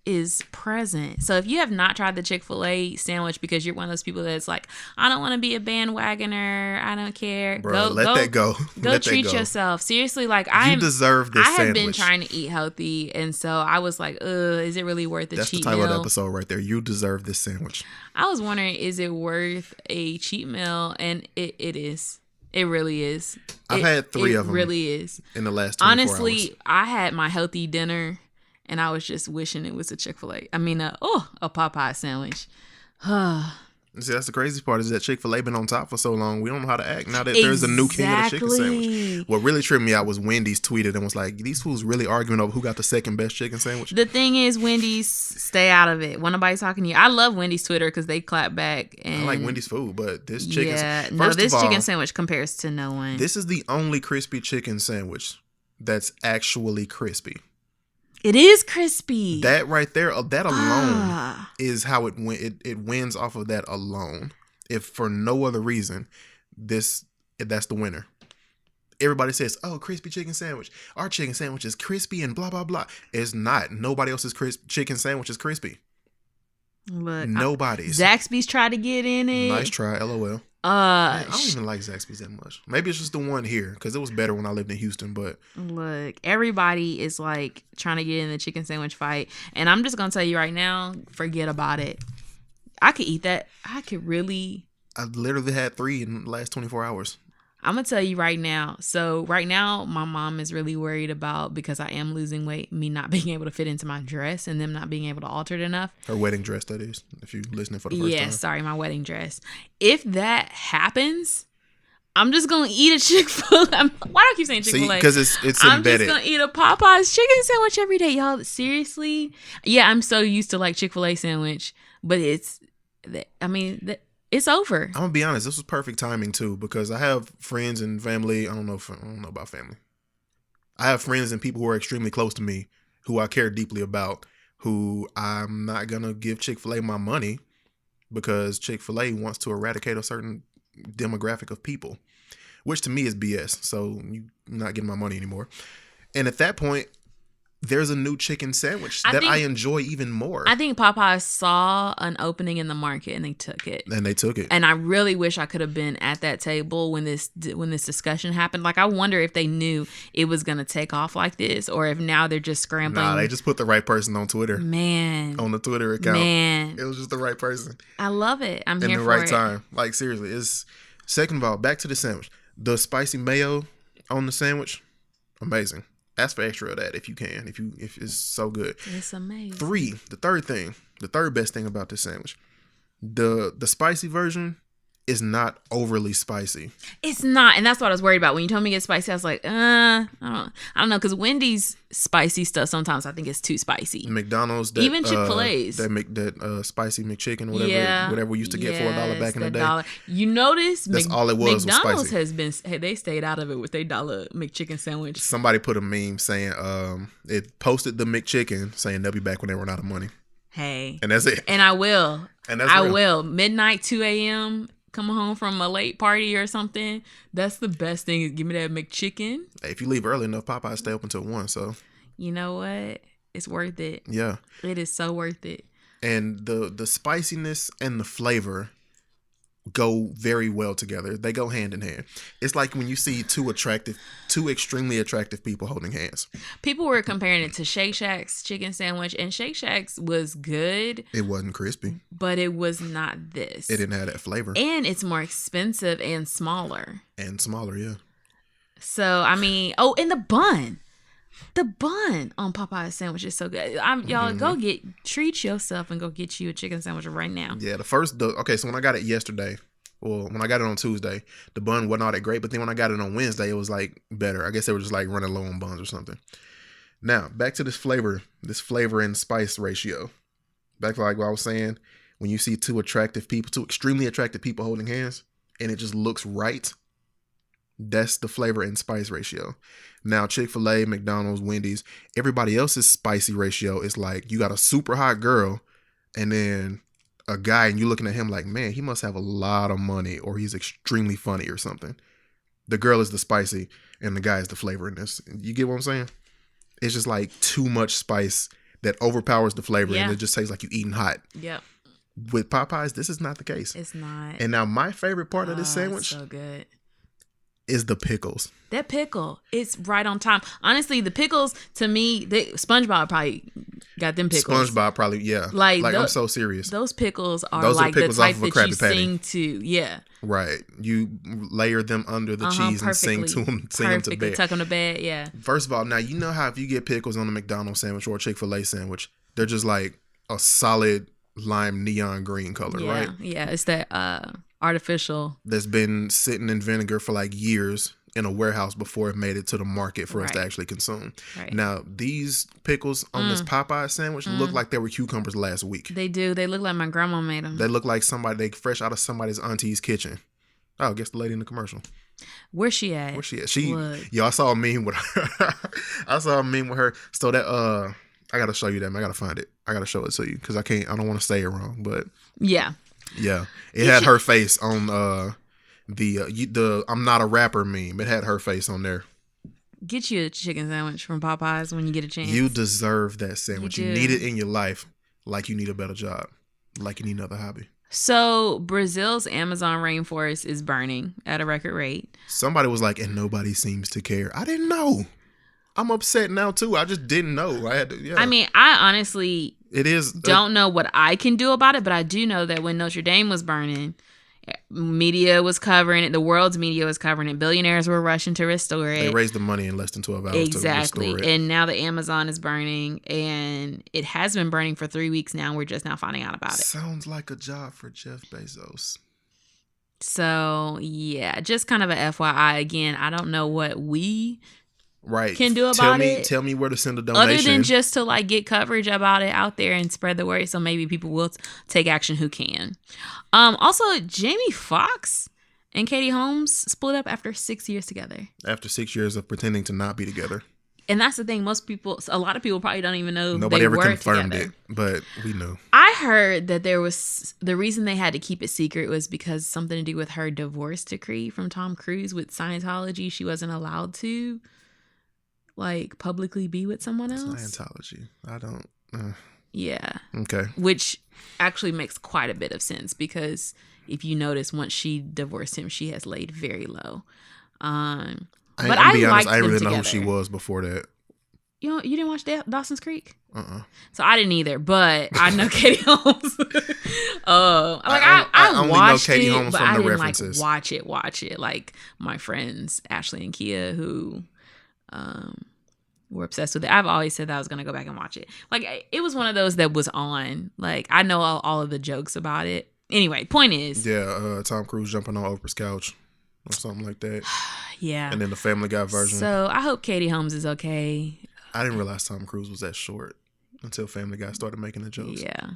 Speaker 1: is present. So if you have not tried the Chick-fil-A sandwich because you're one of those people that's like, I don't want to be a bandwagoner, I don't care.
Speaker 2: Bro, let that go.
Speaker 1: Go treat yourself. Seriously, like
Speaker 2: you deserve this sandwich.
Speaker 1: I have been trying to eat healthy, and so I was like, is it really worth a cheat meal?
Speaker 2: That's the title of the episode right there. You deserve this sandwich.
Speaker 1: I was wondering, is it worth a cheat meal? And it is. It really is.
Speaker 2: I've had 3 of them.
Speaker 1: It really is.
Speaker 2: In the last 24
Speaker 1: Honestly,
Speaker 2: hours.
Speaker 1: I had my healthy dinner, and I was just wishing it was a Chick-fil-A. I mean, a Popeye sandwich.
Speaker 2: See, that's the crazy part is that Chick-fil-A been on top for so long. We don't know how to act now that there's a new king of the chicken sandwich. What really tripped me out was Wendy's tweeted and was like, these fools really arguing over who got the second best chicken sandwich.
Speaker 1: The thing is, Wendy's, stay out of it. When nobody's talking to you. I love Wendy's Twitter because they clap back. And
Speaker 2: I like Wendy's food, but this chicken
Speaker 1: chicken sandwich compares to no one.
Speaker 2: This is the only crispy chicken sandwich that's actually crispy.
Speaker 1: It is crispy.
Speaker 2: That right there, that alone is how it wins off of that alone. If for no other reason, that's the winner. Everybody says, "Oh, crispy chicken sandwich. Our chicken sandwich is crispy and blah blah blah." It's not. Nobody else's chicken sandwich is crispy.
Speaker 1: Look,
Speaker 2: nobody's.
Speaker 1: Zaxby's tried to get in it.
Speaker 2: Nice try, LOL. Man, I don't even like Zaxby's that much. Maybe it's just the one here because it was better when I lived in Houston. But
Speaker 1: look, everybody is like trying to get in the chicken sandwich fight, and I'm just gonna tell you right now, forget about it. I could eat that. I literally
Speaker 2: had 3 in the last 24 hours.
Speaker 1: I'm gonna tell you right now. So right now, my mom is really worried about, because I am losing weight, me not being able to fit into my dress and them not being able to alter it enough.
Speaker 2: Her wedding dress, that is. If you're listening for the first time.
Speaker 1: Yeah, sorry, my wedding dress. If that happens, I'm just gonna eat a Chick-fil-A. Why do I keep saying Chick-fil-A?
Speaker 2: Because it's embedded.
Speaker 1: I'm just gonna eat a Popeyes chicken sandwich every day, y'all. Seriously? Yeah, I'm so used to like Chick-fil-A sandwich, but it's over.
Speaker 2: I'm gonna be honest. This was perfect timing too, because I have friends and family. I don't know about family. I have friends and people who are extremely close to me, who I care deeply about, who I'm not gonna give Chick-fil-A my money because Chick-fil-A wants to eradicate a certain demographic of people, which to me is BS. So you're not getting my money anymore. And at that point, there's a new chicken sandwich
Speaker 1: I
Speaker 2: that
Speaker 1: think-
Speaker 2: I enjoy even more.
Speaker 1: I think Popeyes saw an opening in the market and they took it.
Speaker 2: And they took it.
Speaker 1: And I really wish I could have been at that table when this discussion happened. Like, I wonder if they knew it was going to take off like this, or if now they're just scrambling.
Speaker 2: Nah, they just put the right person on Twitter.
Speaker 1: Man.
Speaker 2: On the Twitter account.
Speaker 1: Man.
Speaker 2: It was just the right person.
Speaker 1: I love it. I'm
Speaker 2: in
Speaker 1: here
Speaker 2: the
Speaker 1: for
Speaker 2: right
Speaker 1: it.
Speaker 2: time. Like, seriously, it's second of all, back to the sandwich. The spicy mayo on the sandwich, amazing. Ask for extra of that if you can. If it's so good.
Speaker 1: It's amazing.
Speaker 2: 3, the third best thing about this sandwich. The spicy version is not overly spicy.
Speaker 1: It's not, and that's what I was worried about. When you told me it's spicy, I was like, I don't know, because Wendy's spicy stuff sometimes I think it's too spicy.
Speaker 2: McDonald's,
Speaker 1: even Chick-fil-A's,
Speaker 2: that spicy McChicken, whatever we used to get for $1 back in the day.
Speaker 1: $1. You notice
Speaker 2: that's all it was.
Speaker 1: McDonald's
Speaker 2: spicy.
Speaker 1: has been they stayed out of it with their $1 McChicken sandwich.
Speaker 2: Somebody put a meme saying it posted the McChicken saying they'll be back when they run out of money.
Speaker 1: Hey,
Speaker 2: and that's it.
Speaker 1: And I will.
Speaker 2: And that's
Speaker 1: I
Speaker 2: real.
Speaker 1: will. Midnight, 2 a.m. Coming home from a late party or something. That's the best thing. Is give me that McChicken.
Speaker 2: Hey, if you leave early enough, Popeyes stay open till 1. So
Speaker 1: you know what? It's worth it.
Speaker 2: Yeah,
Speaker 1: it is so worth it.
Speaker 2: And the spiciness and the flavor go very well together. They go hand in hand. It's like when you see two extremely attractive people holding hands.
Speaker 1: People were comparing it to Shake Shack's chicken sandwich, and Shake Shack's was good.
Speaker 2: It wasn't crispy,
Speaker 1: but it was not this.
Speaker 2: It didn't have that flavor,
Speaker 1: and it's more expensive and smaller.
Speaker 2: Yeah.
Speaker 1: So I mean, and the bun. The bun on Popeyes sandwich is so good. Y'all go treat yourself and go get you a chicken sandwich right now.
Speaker 2: Yeah, so when I got it yesterday, well, when I got it on Tuesday, the bun wasn't all that great. But then when I got it on Wednesday, it was like better. I guess they were just like running low on buns or something. Now back to this flavor and spice ratio. Back to like what I was saying, when you see two extremely attractive people holding hands, and it just looks right. That's the flavor and spice ratio. Now, Chick-fil-A, McDonald's, Wendy's, everybody else's spicy ratio is like you got a super hot girl and then a guy and you're looking at him like, man, he must have a lot of money or he's extremely funny or something. The girl is the spicy and the guy is the flavor in this. You get what I'm saying? It's just like too much spice that overpowers the flavor and it just tastes like you eating hot.
Speaker 1: Yep.
Speaker 2: With Popeyes, this is not the case.
Speaker 1: It's not.
Speaker 2: And now my favorite part of this sandwich
Speaker 1: so good.
Speaker 2: Is the pickles.
Speaker 1: That pickle, it's right on time. Honestly, the pickles, to me, SpongeBob probably got them pickles.
Speaker 2: SpongeBob probably, yeah.
Speaker 1: Like
Speaker 2: I'm so serious.
Speaker 1: Those pickles are like the type that you sing to. Yeah.
Speaker 2: Right. You layer them under the cheese and sing them to bed.
Speaker 1: Tuck them to bed, yeah.
Speaker 2: First of all, now you know how if you get pickles on a McDonald's sandwich or a Chick-fil-A sandwich, they're just like a solid lime neon green color, right?
Speaker 1: Yeah, it's that artificial
Speaker 2: that's been sitting in vinegar for like years in a warehouse before it made it to the market for us to actually consume. Right. Now, these pickles on this Popeye sandwich look like they were cucumbers last week.
Speaker 1: They do. They look like my grandma made them.
Speaker 2: They look like they fresh out of somebody's auntie's kitchen. Oh, guess the lady in the commercial.
Speaker 1: Where's she at?
Speaker 2: I saw a meme with her. So that I gotta show you that. I gotta find it. I gotta show it to you because I don't want to say it wrong, but yeah. It had her face on the I'm not a rapper meme. It had her face on there.
Speaker 1: Get you a chicken sandwich from Popeyes when you get a chance.
Speaker 2: You deserve that sandwich. You need it in your life like you need a better job, like you need another hobby.
Speaker 1: So Brazil's Amazon rainforest is burning at a record rate.
Speaker 2: Somebody was like, and nobody seems to care. I didn't know. I'm upset now too. I just didn't know. I mean,
Speaker 1: I honestly don't know what I can do about it, but I do know that when Notre Dame was burning, media was covering it. The world's media was covering it. Billionaires were rushing to restore it.
Speaker 2: They raised the money in less than 12 hours
Speaker 1: to restore
Speaker 2: it.
Speaker 1: And now the Amazon is burning, and it has been burning for 3 weeks now. We're just now finding out about it.
Speaker 2: Sounds like a job for Jeff Bezos.
Speaker 1: So, yeah, just kind of a FYI. Again, I don't know what we can do about it.
Speaker 2: Tell me where to send a donation.
Speaker 1: Other than just to like get coverage about it out there and spread the word, so maybe people will take action who can. Also, Jamie Foxx and Katie Holmes split up after 6 years together.
Speaker 2: After 6 years of pretending to not be together.
Speaker 1: And that's the thing. A lot of people probably don't even know
Speaker 2: Nobody ever
Speaker 1: were
Speaker 2: confirmed
Speaker 1: together.
Speaker 2: it, but we knew.
Speaker 1: I heard that the reason they had to keep it secret was because something to do with her divorce decree from Tom Cruise with Scientology. She wasn't allowed to like publicly be with someone else.
Speaker 2: Scientology. I don't.
Speaker 1: Yeah.
Speaker 2: Okay.
Speaker 1: Which actually makes quite a bit of sense because if you notice, once she divorced him, she has laid very low. But
Speaker 2: I'm
Speaker 1: I
Speaker 2: be honest,
Speaker 1: liked
Speaker 2: I
Speaker 1: them
Speaker 2: really
Speaker 1: together.
Speaker 2: know who she was before that.
Speaker 1: You didn't watch Dawson's Creek?
Speaker 2: So
Speaker 1: I didn't either, but I know Katie Holmes.
Speaker 2: I only
Speaker 1: watched
Speaker 2: know Katie
Speaker 1: it,
Speaker 2: Holmes
Speaker 1: but
Speaker 2: from
Speaker 1: I
Speaker 2: the
Speaker 1: didn't
Speaker 2: references.
Speaker 1: watch it. Like my friends Ashley and Kia, who were obsessed with it. I've always said that I was gonna go back and watch it. Like it was one of those that was on. Like I know all of the jokes about it. Anyway, point is,
Speaker 2: Tom Cruise jumping on Oprah's couch or something like that.
Speaker 1: Yeah,
Speaker 2: and then the Family Guy version.
Speaker 1: So I hope Katie Holmes is okay.
Speaker 2: I didn't realize Tom Cruise was that short until Family Guy started making the jokes.
Speaker 1: Yeah.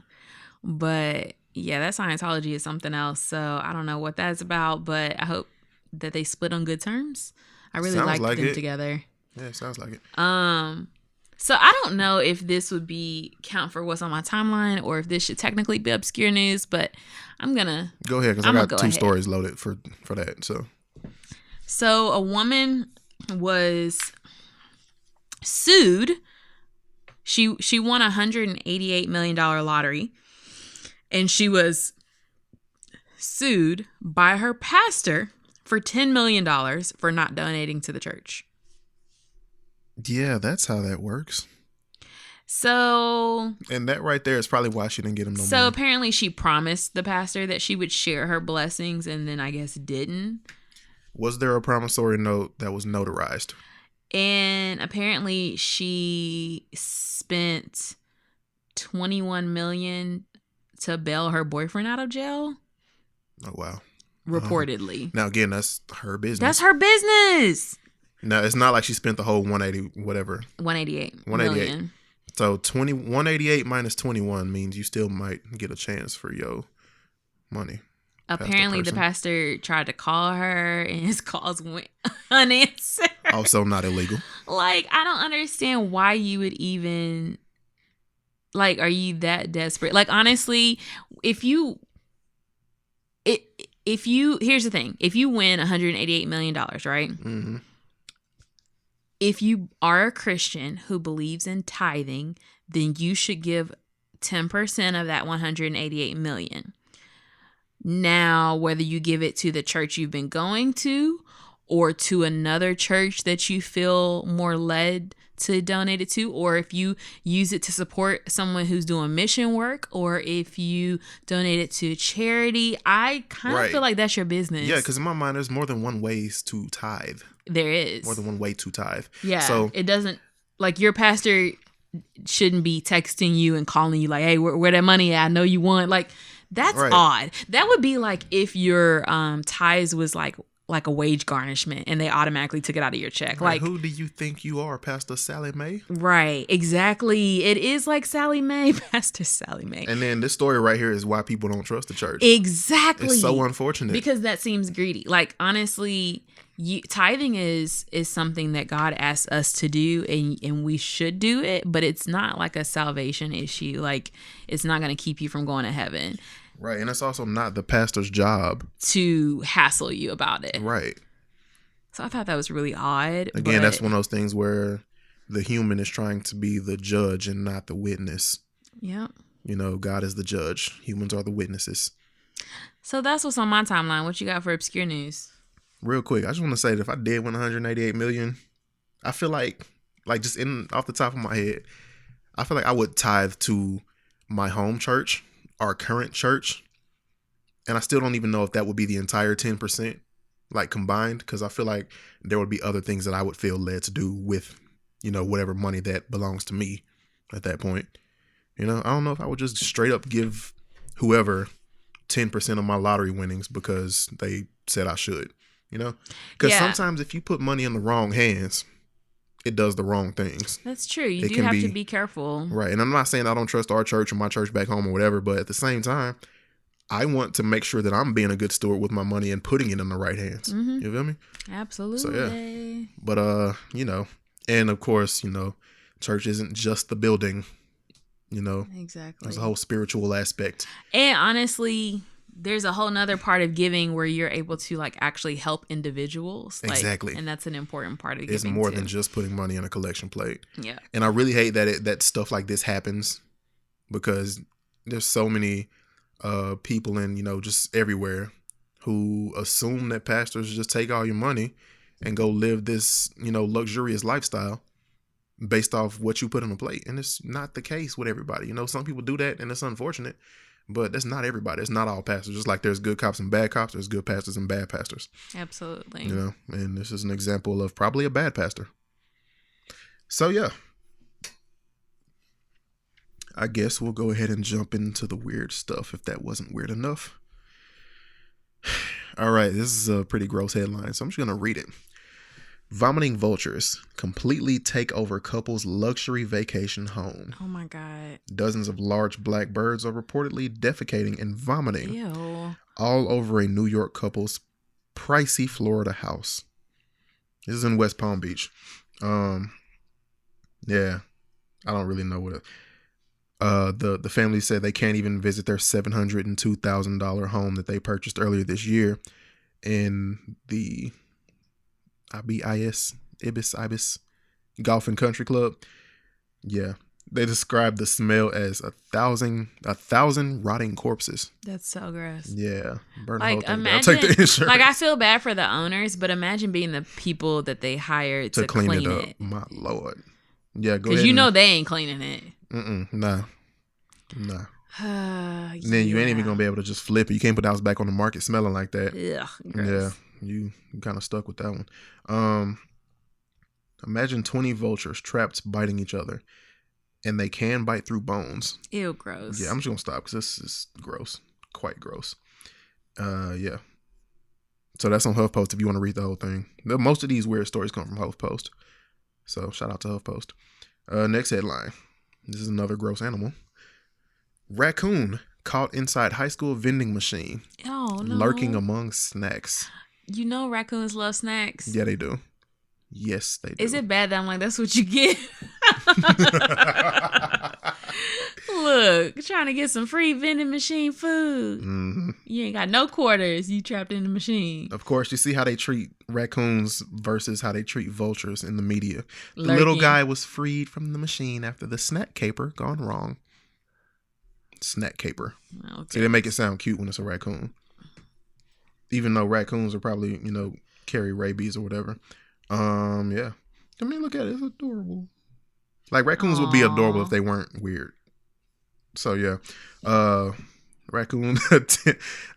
Speaker 1: But yeah, that Scientology is something else. So I don't know what that's about, but I hope that they split on good terms. I really liked them together.
Speaker 2: Yeah, it sounds like it.
Speaker 1: So I don't know if this would be count for what's on my timeline or if this should technically be obscure news, but I'm gonna
Speaker 2: go ahead because I got two stories loaded for that. So
Speaker 1: a woman was sued. She won $188 million lottery, and she was sued by her pastor for $10 million for not donating to the church.
Speaker 2: Yeah, that's how that works.
Speaker 1: So...
Speaker 2: And that right there is probably why she didn't get him no money.
Speaker 1: So apparently she promised the pastor that she would share her blessings and then I guess didn't.
Speaker 2: Was there a promissory note that was notarized?
Speaker 1: And apparently she spent $21 million to bail her boyfriend out of jail.
Speaker 2: Oh, wow.
Speaker 1: Reportedly.
Speaker 2: Now, again, that's her business.
Speaker 1: That's her business.
Speaker 2: No, it's not like she spent the whole 180 whatever.
Speaker 1: 188
Speaker 2: million. So 188 minus 21 means you still might get a chance for your money.
Speaker 1: Apparently the pastor tried to call her and his calls went unanswered.
Speaker 2: Also not illegal.
Speaker 1: Like, I don't understand why you would even, like, are you that desperate? Like, honestly, here's the thing. If you win $188 million, right?
Speaker 2: Mm-hmm.
Speaker 1: If you are a Christian who believes in tithing, then you should give 10% of that $188 million. Now, whether you give it to the church you've been going to or to another church that you feel more led to donate it to, or if you use it to support someone who's doing mission work, or if you donate it to charity, I kind of feel like that's your business.
Speaker 2: Yeah, because in my mind, there's more than one ways to tithe.
Speaker 1: There is.
Speaker 2: More than one way to tithe.
Speaker 1: Yeah. So it doesn't, like, your pastor shouldn't be texting you and calling you like, hey, where that money at? I know you want. Like, that's odd. That would be like if your tithes was like a wage garnishment and they automatically took it out of your check.
Speaker 2: Right.
Speaker 1: Like,
Speaker 2: who do you think you are, Pastor Sally Mae?
Speaker 1: Right, exactly. It is like Sally Mae, Pastor Sally Mae.
Speaker 2: And then this story right here is why people don't trust the church.
Speaker 1: Exactly.
Speaker 2: It's so unfortunate.
Speaker 1: Because that seems greedy. Like, honestly, tithing is something that God asks us to do, and we should do it, but it's not like a salvation issue. Like, it's not going to keep you from going to heaven.
Speaker 2: Right, and it's also not the pastor's job
Speaker 1: to hassle you about it.
Speaker 2: Right.
Speaker 1: So I thought that was really odd.
Speaker 2: Again, that's one of those things where the human is trying to be the judge and not the witness.
Speaker 1: Yeah.
Speaker 2: You know, God is the judge. Humans are the witnesses.
Speaker 1: So that's what's on my timeline. What you got for obscure news?
Speaker 2: Real quick, I just want to say that if I did win $188 million, I feel like just off the top of my head, I feel like I would tithe to my home church, our current church, and I still don't even know if that would be the entire 10%, like, combined, because I feel like there would be other things that I would feel led to do with, you know, whatever money that belongs to me at that point. You know, I don't know if I would just straight up give whoever 10% of my lottery winnings because they said I should, you know, because sometimes if you put money in the wrong hands, it does the wrong things.
Speaker 1: That's true. You do have to be careful.
Speaker 2: Right. And I'm not saying I don't trust our church or my church back home or whatever, but at the same time, I want to make sure that I'm being a good steward with my money and putting it in the right hands. Mm-hmm. You feel me?
Speaker 1: Absolutely.
Speaker 2: So, yeah. But, you know, and of course, you know, church isn't just the building, you know.
Speaker 1: Exactly.
Speaker 2: There's a whole spiritual aspect.
Speaker 1: And honestly, there's a whole nother part of giving where you're able to like actually help individuals. Like,
Speaker 2: Exactly.
Speaker 1: And that's an important part of
Speaker 2: It's
Speaker 1: giving
Speaker 2: more
Speaker 1: too.
Speaker 2: than just putting money on a collection plate.
Speaker 1: Yeah.
Speaker 2: And I really hate that stuff like this happens, because there's so many people in, just everywhere who assume that pastors just take all your money and go live this, luxurious lifestyle based off what you put on a plate. And it's not the case with everybody. Some people do that, and it's unfortunate, but that's not everybody. It's not all pastors. Just like there's good cops and bad cops, there's good pastors and bad pastors.
Speaker 1: Absolutely.
Speaker 2: And this is an example of probably a bad pastor. So yeah, I guess we'll go ahead and jump into the weird stuff if that wasn't weird enough. All right, this is a pretty gross headline, so I'm just going to read it. Vomiting vultures completely take over couple's luxury vacation home.
Speaker 1: Oh my God.
Speaker 2: Dozens of large black birds are reportedly defecating and vomiting
Speaker 1: Ew.
Speaker 2: all over a New York couple's pricey Florida house. This is in West Palm Beach. Yeah, I don't really know what it. The family said they can't even visit their $702,000 home that they purchased earlier this year in the Ibis Golf and Country Club. Yeah, they described the smell as a thousand rotting corpses.
Speaker 1: That's so gross.
Speaker 2: Yeah, burn
Speaker 1: Like,
Speaker 2: the whole thing down.
Speaker 1: imagine,
Speaker 2: Take the insurance.
Speaker 1: like, I feel bad for the owners, but imagine being the people that they hired to clean
Speaker 2: it up.
Speaker 1: it.
Speaker 2: My Lord. Yeah, go
Speaker 1: Because
Speaker 2: ahead.
Speaker 1: they ain't cleaning it.
Speaker 2: Nah.
Speaker 1: Yeah.
Speaker 2: Then you ain't even gonna be able to just flip it. You can't put the house back on the market smelling like that.
Speaker 1: Ugh, gross.
Speaker 2: Yeah, you kind of stuck with that one. Imagine 20 vultures trapped biting each other, and they can bite through bones.
Speaker 1: Ew, gross.
Speaker 2: Yeah, I'm just gonna stop because this is gross, quite gross. Yeah. So that's on HuffPost if you want to read the whole thing. Most of these weird stories come from HuffPost, so shout out to HuffPost. Next headline. This is another gross animal. Raccoon caught inside high school vending machine.
Speaker 1: Oh, no.
Speaker 2: Lurking among snacks.
Speaker 1: Raccoons love snacks.
Speaker 2: Yeah, they do. Yes, they do.
Speaker 1: Is it bad that I'm like, that's what you get? Look, trying to get some free vending machine food.
Speaker 2: Mm-hmm.
Speaker 1: You ain't got no quarters. You trapped in the machine.
Speaker 2: Of course, you see how they treat raccoons versus how they treat vultures in the media. The
Speaker 1: Lurking.
Speaker 2: little guy was freed from the machine after the snack caper gone wrong. Snack caper.
Speaker 1: Okay.
Speaker 2: See, they make it sound cute when it's a raccoon. Even though raccoons are probably, carry rabies or whatever. Yeah. I mean, look at it. It's adorable. Like, raccoons would be adorable if they weren't weird. So, yeah. Raccoon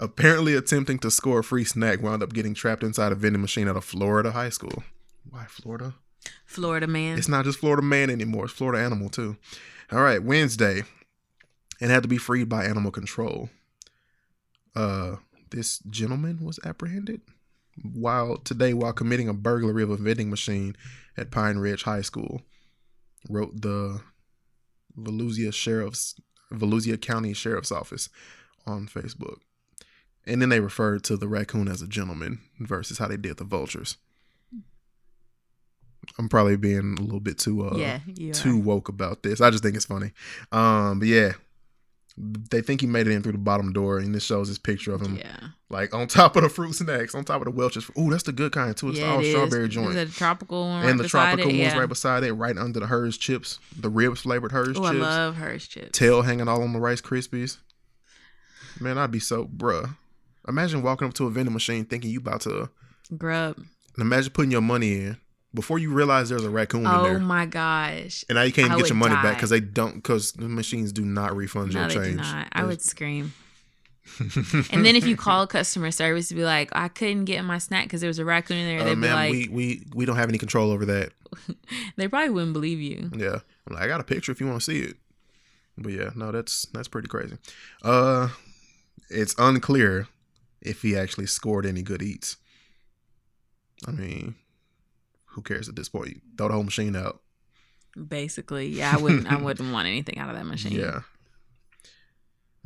Speaker 2: apparently attempting to score a free snack wound up getting trapped inside a vending machine at a Florida high school. Why Florida?
Speaker 1: Florida man.
Speaker 2: It's not just Florida man anymore. It's Florida animal, too. All right. Wednesday. And had to be freed by animal control. This gentleman was apprehended while committing a burglary of a vending machine at Pine Ridge High School, wrote the Volusia County Sheriff's Office on Facebook. And then they referred to the raccoon as a gentleman versus how they did the vultures. I'm probably being a little bit too woke about this. I just think it's funny. But yeah. They think he made it in through the bottom door, and this shows this picture of him, like on top of the fruit snacks, on top of the Welch's. Ooh, that's the good kind too. It's the all strawberry joint.
Speaker 1: Is it a tropical one?
Speaker 2: And the tropical one's right beside it, right under the Hers chips, the ribs flavored Hers chips.
Speaker 1: I love Hers chips.
Speaker 2: Tail hanging all on the Rice Krispies. Man, I'd be so Imagine walking up to a vending machine thinking you about to
Speaker 1: grub.
Speaker 2: And imagine putting your money in before you realize there's a raccoon in there.
Speaker 1: Oh my gosh.
Speaker 2: And now you can't even get your money back because the machines do not refund your change.
Speaker 1: No, they do not. I would scream. And then if you call customer service to be like, I couldn't get my snack because there was a raccoon in there, they'd be like,
Speaker 2: we don't have any control over that.
Speaker 1: They probably wouldn't believe you.
Speaker 2: Yeah. I'm like, I got a picture if you want to see it. But yeah, no, that's pretty crazy. It's unclear if he actually scored any good eats. I mean, who cares at this point? Throw the whole machine out.
Speaker 1: Basically, yeah, I wouldn't want anything out of that machine.
Speaker 2: Yeah.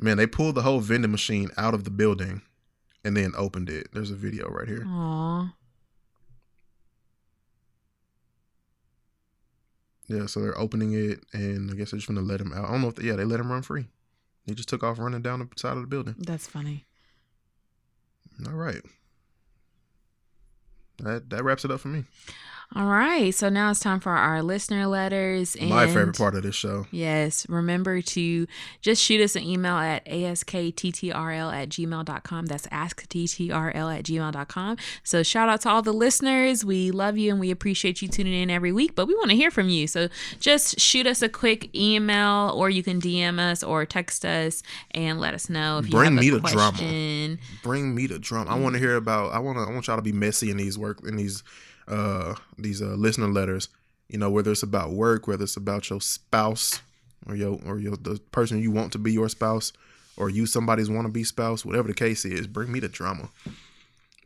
Speaker 2: Man, they pulled the whole vending machine out of the building and then opened it. There's a video right here.
Speaker 1: Aww.
Speaker 2: Yeah, so they're opening it, and I guess they're just going to let him out. I don't know if they let him run free. He just took off running down the side of the building.
Speaker 1: That's funny.
Speaker 2: All right. That wraps it up for me.
Speaker 1: All right, so now it's time for our listener letters. And
Speaker 2: my favorite part of this show.
Speaker 1: Yes, remember to just shoot us an email at askttrl@gmail.com. That's askttrl@gmail.com. So shout out to all the listeners. We love you and we appreciate you tuning in every week, but we want to hear from you. So just shoot us a quick email, or you can DM us or text us and let us know if you have a question.
Speaker 2: Bring me the drama. I want to hear about. I want y'all to be messy in these listener letters, whether it's about work, whether it's about your spouse or the person you want to be your spouse, or you somebody's wannabe spouse, whatever the case is. Bring me the drama.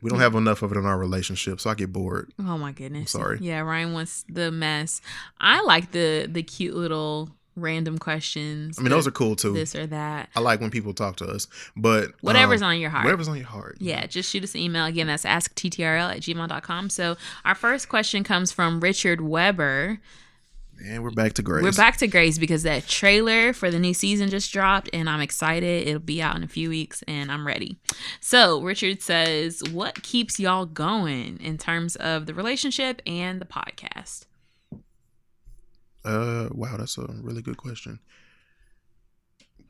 Speaker 2: We don't have enough of it in our relationship, so I get bored.
Speaker 1: Oh my goodness.
Speaker 2: I'm sorry.
Speaker 1: Yeah, Ryan wants the mess. I like the cute little random questions.
Speaker 2: I mean, those are cool too.
Speaker 1: This or that.
Speaker 2: I like when people talk to us, but
Speaker 1: whatever's on your heart.
Speaker 2: Whatever's on your heart.
Speaker 1: Yeah, just shoot us an email. Again, that's askttrl@gmail.com. So our first question comes from Richard Weber.
Speaker 2: And we're back to Grace.
Speaker 1: We're back to Grace because that trailer for the new season just dropped, and I'm excited. It'll be out in a few weeks, and I'm ready. So Richard says, what keeps y'all going in terms of the relationship and the podcast?
Speaker 2: Wow, that's a really good question.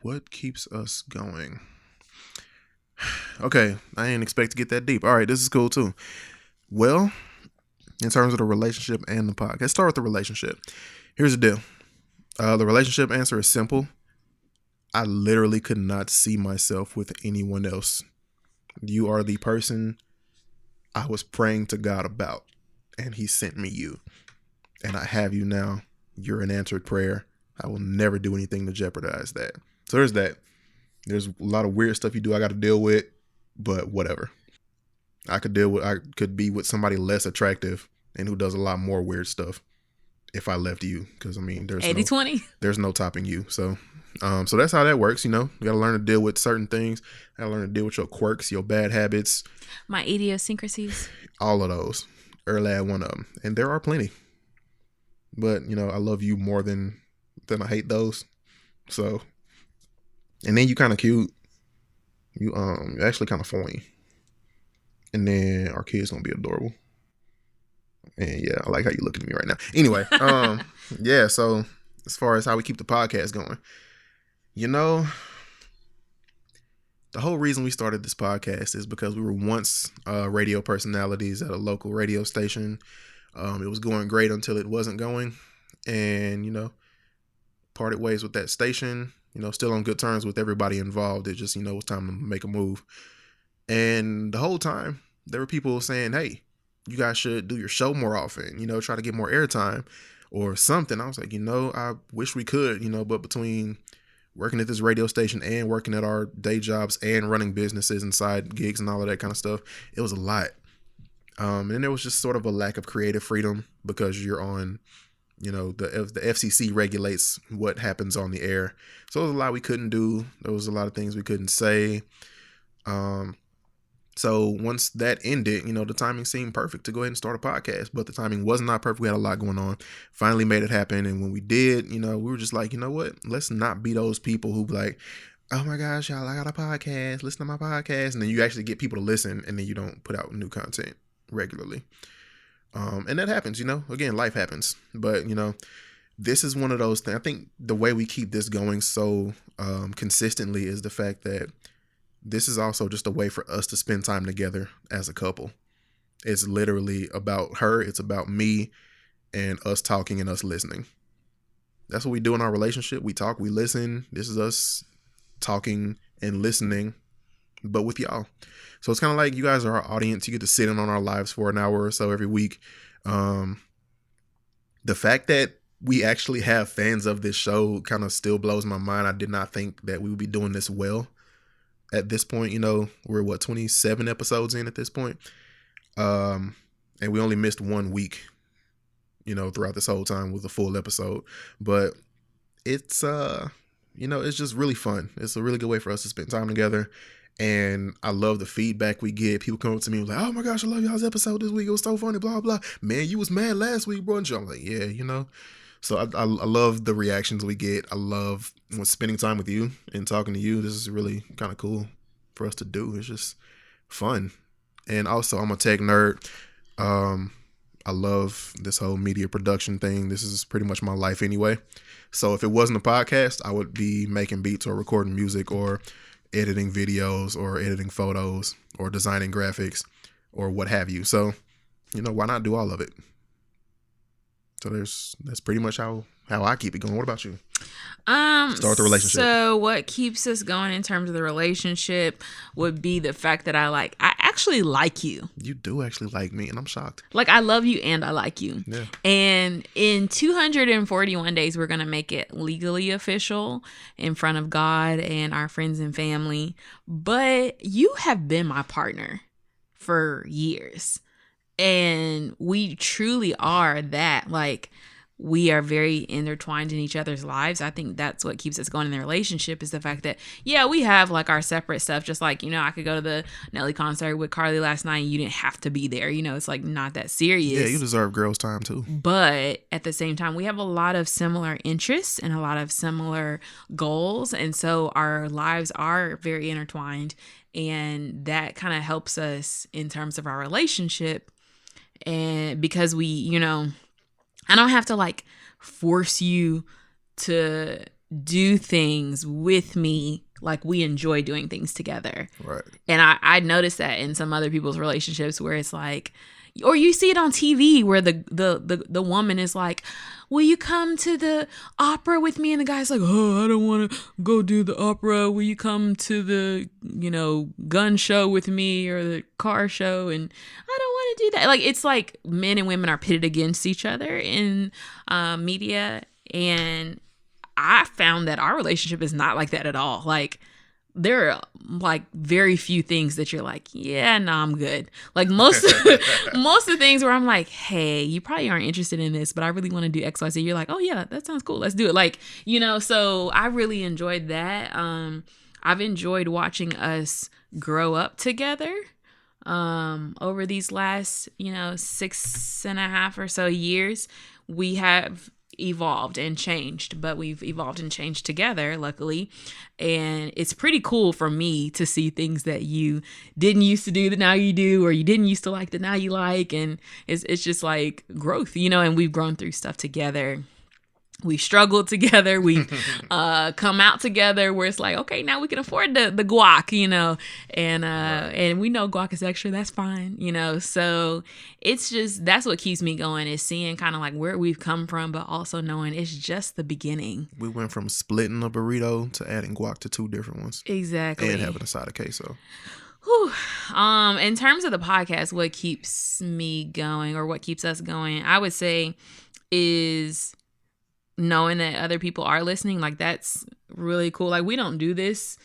Speaker 2: What keeps us going? Okay, I didn't expect to get that deep. All right, this is cool too. Well, in terms of the relationship and the podcast, let's start with the relationship. Here's the deal. The relationship answer is simple. I literally could not see myself with anyone else. You are the person I was praying to God about, and he sent me you. And I have you now. You're an answered prayer. I will never do anything to jeopardize that. So there's that. There's a lot of weird stuff you do I got to deal with, but whatever. I could be with somebody less attractive and who does a lot more weird stuff if I left you. Because, I mean, there's
Speaker 1: 80-20.
Speaker 2: There's no topping you. So that's how that works, You got to learn to deal with certain things. You got to learn to deal with your quirks, your bad habits.
Speaker 1: My idiosyncrasies.
Speaker 2: All of those. Early at one of them. And there are plenty. But, I love you more than I hate those. So, and then you kind of cute. You're actually kind of funny. And then our kid's going to be adorable. And yeah, I like how you looking at me right now. Anyway, yeah, so as far as how we keep the podcast going, the whole reason we started this podcast is because we were once radio personalities at a local radio station. It was going great until it wasn't going, and parted ways with that station. Still on good terms with everybody involved. It just it was time to make a move. And the whole time there were people saying, "Hey, you guys should do your show more often. Try to get more airtime or something." I was like, I wish we could. But between working at this radio station and working at our day jobs and running businesses and side gigs and all of that kind of stuff, it was a lot. And there was just sort of a lack of creative freedom because you're on, the FCC regulates what happens on the air. So there was a lot we couldn't do. There was a lot of things we couldn't say. So once that ended, the timing seemed perfect to go ahead and start a podcast, but the timing was not perfect. We had a lot going on, finally made it happen. And when we did, we were just like, you know what, let's not be those people who be like, oh my gosh, y'all, I got a podcast, listen to my podcast. And then you actually get people to listen and then you don't put out new content regularly. And that happens, again, life happens, but this is one of those things. I think the way we keep this going so consistently is the fact that this is also just a way for us to spend time together as a couple. It's literally about her. It's about me and us talking and us listening. That's what we do in our relationship. We talk, we listen. This is us talking and listening, but with y'all. So it's kind of like you guys are our audience. You get to sit in on our lives for an hour or so every week. The fact that we actually have fans of this show kind of still blows my mind. I did not think that we would be doing this well at this point. We're 27 episodes in at this point. And we only missed 1 week, throughout this whole time with a full episode. But it's, it's just really fun. It's a really good way for us to spend time together. And I love the feedback we get. People come up to me like, oh my gosh, I love y'all's episode this week. It was so funny, blah, blah. Man, you was mad last week, bro. And I'm like, yeah, So I love the reactions we get. I love spending time with you and talking to you. This is really kind of cool for us to do. It's just fun. And also, I'm a tech nerd. I love this whole media production thing. This is pretty much my life anyway. So if it wasn't a podcast, I would be making beats or recording music or editing videos or editing photos or designing graphics or what have you. So, why not do all of it? So that's pretty much how I keep it going. What about you? Start the relationship.
Speaker 1: So what keeps us going in terms of the relationship would be the fact that I actually like you.
Speaker 2: You do actually like me, and I'm shocked.
Speaker 1: Like, I love you and I like you.
Speaker 2: Yeah.
Speaker 1: And in 241 days, we're going to make it legally official in front of God and our friends and family. But you have been my partner for years. And we truly are that. Like, we are very intertwined in each other's lives. I think that's what keeps us going in the relationship, is the fact that, yeah, we have like our separate stuff. Just like, I could go to the Nelly concert with Carly last night and you didn't have to be there. It's like not that serious.
Speaker 2: Yeah, you deserve girls' time too.
Speaker 1: But at the same time, we have a lot of similar interests and a lot of similar goals. And so our lives are very intertwined. And that kind of helps us in terms of our relationship. And because we, I don't have to like force you to do things with me. Like, we enjoy doing things together.
Speaker 2: Right.
Speaker 1: And I noticed that in some other people's relationships where it's like, or you see it on TV where the woman is like, will you come to the opera with me? And the guy's like, oh, I don't want to go do the opera. Will you come to the, gun show with me or the car show? And I don't want to do that. Like, it's like men and women are pitted against each other in media. And I found that our relationship is not like that at all. Like, there are like very few things that you're like, yeah, no, I'm good. Like most of the things where I'm like, hey, you probably aren't interested in this, but I really want to do X, Y, Z. You're like, oh yeah, that sounds cool. Let's do it. Like, so I really enjoyed that. I've enjoyed watching us grow up together over these last, 6.5 or so years. We have evolved and changed, but we've evolved and changed together, luckily. And it's pretty cool for me to see things that you didn't used to do that now you do, or you didn't used to like that now you like. And it's just like growth, and we've grown through stuff together. We struggled together. We come out together where it's like, okay, now we can afford the guac, and we know guac is extra. That's fine, So it's just, that's what keeps me going, is seeing kind of like where we've come from, but also knowing it's just the beginning.
Speaker 2: We went from splitting a burrito to adding guac to 2 different ones.
Speaker 1: Exactly.
Speaker 2: And having a side of queso.
Speaker 1: Whew. In terms of the podcast, what keeps me going, or what keeps us going, I would say is knowing that other people are listening. Like, that's really cool. Like, we don't do this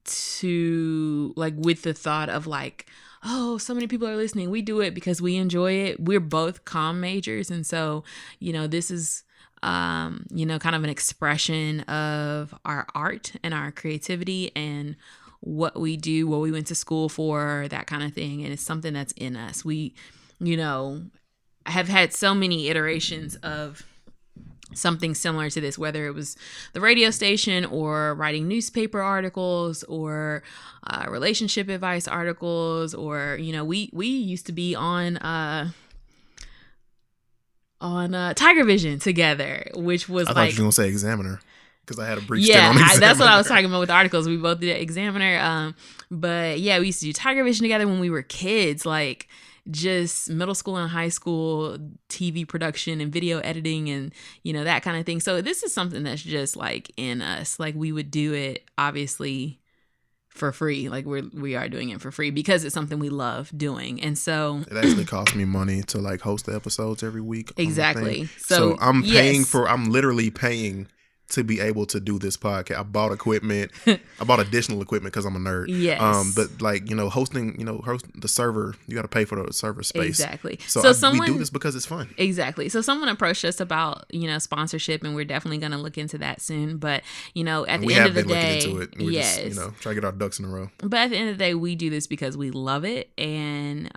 Speaker 1: to like with the thought of like, oh, so many people are listening. We do it because we enjoy it. We're both comm majors, and so this is kind of an expression of our art and our creativity and what we do, what we went to school for, that kind of thing. And it's something that's in us. We have had so many iterations of something similar to this, whether it was the radio station or writing newspaper articles or relationship advice articles, or we used to be on Tiger Vision together, which was
Speaker 2: I thought you were gonna say Examiner, because I had a brief
Speaker 1: stint
Speaker 2: on Examiner.
Speaker 1: That's what I was talking about with articles. We both did Examiner, but yeah, we used to do Tiger Vision together when we were kids, like just middle school and high school TV production and video editing and that kind of thing. So this is something that's just like in us. Like, we would do it obviously for free. Like, we are doing it for free because it's something we love doing. And so
Speaker 2: it actually costs me money to like host the episodes every week.
Speaker 1: Exactly.
Speaker 2: So I'm paying I'm literally paying to be able to do this podcast. I bought equipment. I bought additional equipment because I'm a nerd.
Speaker 1: Yes.
Speaker 2: But like, hosting, host the server, you got to pay for the server space.
Speaker 1: Exactly.
Speaker 2: So we do this because it's fun.
Speaker 1: Exactly. So someone approached us about, sponsorship, and we're definitely going to look into that soon. But, at the end of the day,
Speaker 2: looking into it. We're just, trying to get our ducks in a row.
Speaker 1: But at the end of the day, we do this because we love it. And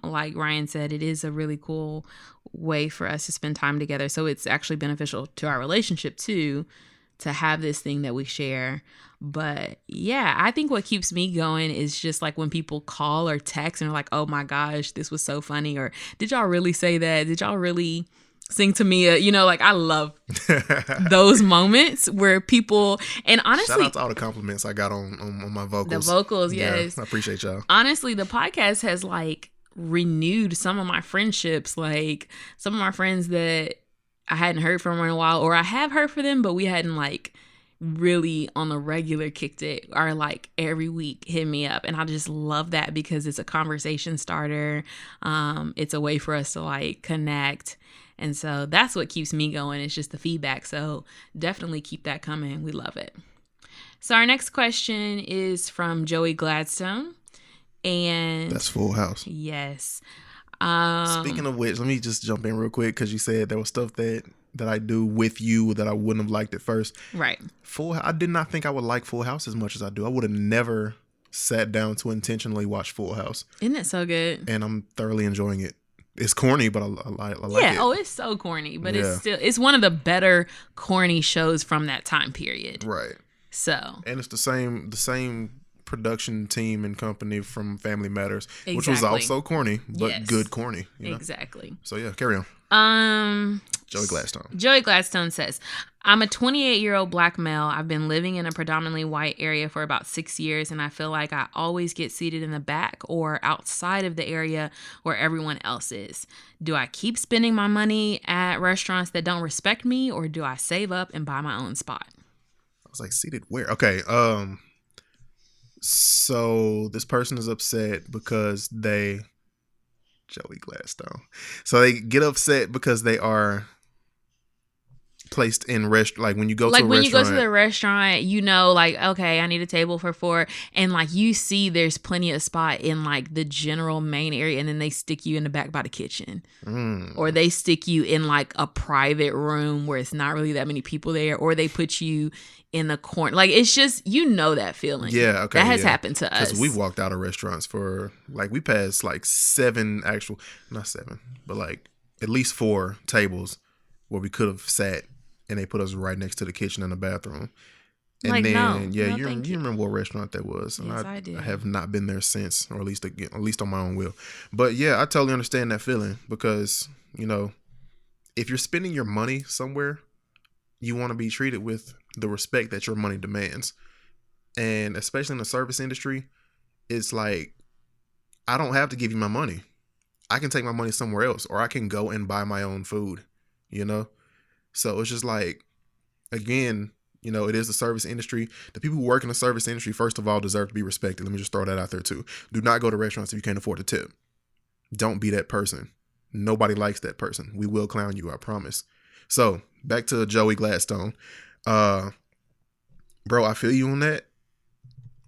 Speaker 1: like Ryan said, it is a really cool way for us to spend time together. So it's actually beneficial to our relationship too, to have this thing that we share. But yeah, I think what keeps me going is just like when people call or text and are like, oh my gosh, this was so funny. Or did y'all really say that? Did y'all really sing to me? Like I love those moments where people, and honestly,
Speaker 2: shout out to all the compliments I got on my vocals.
Speaker 1: The vocals, yes.
Speaker 2: Yeah, I appreciate y'all.
Speaker 1: Honestly, the podcast has like renewed some of my friendships. Like some of my friends that I hadn't heard from in a while, or I have heard from them, but we hadn't like really on the regular kicked it, are like every week hit me up, and I just love that because it's a conversation starter. It's a way for us to like connect, and so that's what keeps me going. It's just the feedback, so definitely keep that coming. We love it. So our next question is from Joey Gladstone, and
Speaker 2: that's Full House.
Speaker 1: Yes.
Speaker 2: Speaking of which, let me just jump in real quick because you said there was stuff that I do with you that I wouldn't have liked at first.
Speaker 1: Right.
Speaker 2: I did not think I would like Full House as much as I do. I would have never sat down to intentionally watch Full House.
Speaker 1: Isn't it so good?
Speaker 2: And I'm thoroughly enjoying it. It's corny, but I like it.
Speaker 1: Yeah, it's so corny, but it's one of the better corny shows from that time period.
Speaker 2: Right.
Speaker 1: So.
Speaker 2: And it's the same production team and company from Family Matters, which was also corny, but good corny.
Speaker 1: Exactly.
Speaker 2: So yeah, carry on. Joey
Speaker 1: Gladstone says, I'm a 28-year-old black male. I've been living in a predominantly white area for about 6 years, and I feel like I always get seated in the back or outside of the area where everyone else is. Do I keep spending my money at restaurants that don't respect me, or do I save up and buy my own spot?
Speaker 2: I was like, seated where? Okay. So this person is upset because Joey Gladstone. So they get upset because they are placed in like when you go to a restaurant. Like when you go to
Speaker 1: the restaurant, like, okay, I need a table for 4, and like you see there's plenty of spot in like the general main area, and then they stick you in the back by the kitchen. Or they stick you in like a private room where it's not really that many people there, or they put you in the corner. Like it's just, that feeling.
Speaker 2: Yeah, okay.
Speaker 1: That has happened to us.
Speaker 2: Because we've walked out of restaurants for like, we passed like 7 not 7, but like at least 4 tables where we could have sat, and they put us right next to the kitchen and the bathroom. And
Speaker 1: like,
Speaker 2: then, you remember what restaurant that was.
Speaker 1: Yes, I did.
Speaker 2: I have not been there since, or at least on my own will. But yeah, I totally understand that feeling because, if you're spending your money somewhere, you want to be treated with the respect that your money demands. And especially in the service industry, it's like, I don't have to give you my money. I can take my money somewhere else, or I can go and buy my own food, So it's just like, again, it is the service industry. The people who work in the service industry, first of all, deserve to be respected. Let me just throw that out there too. Do not go to restaurants if you can't afford to tip. Don't be that person. Nobody likes that person. We will clown you, I promise. So back to Joey Gladstone. Bro, I feel you on that.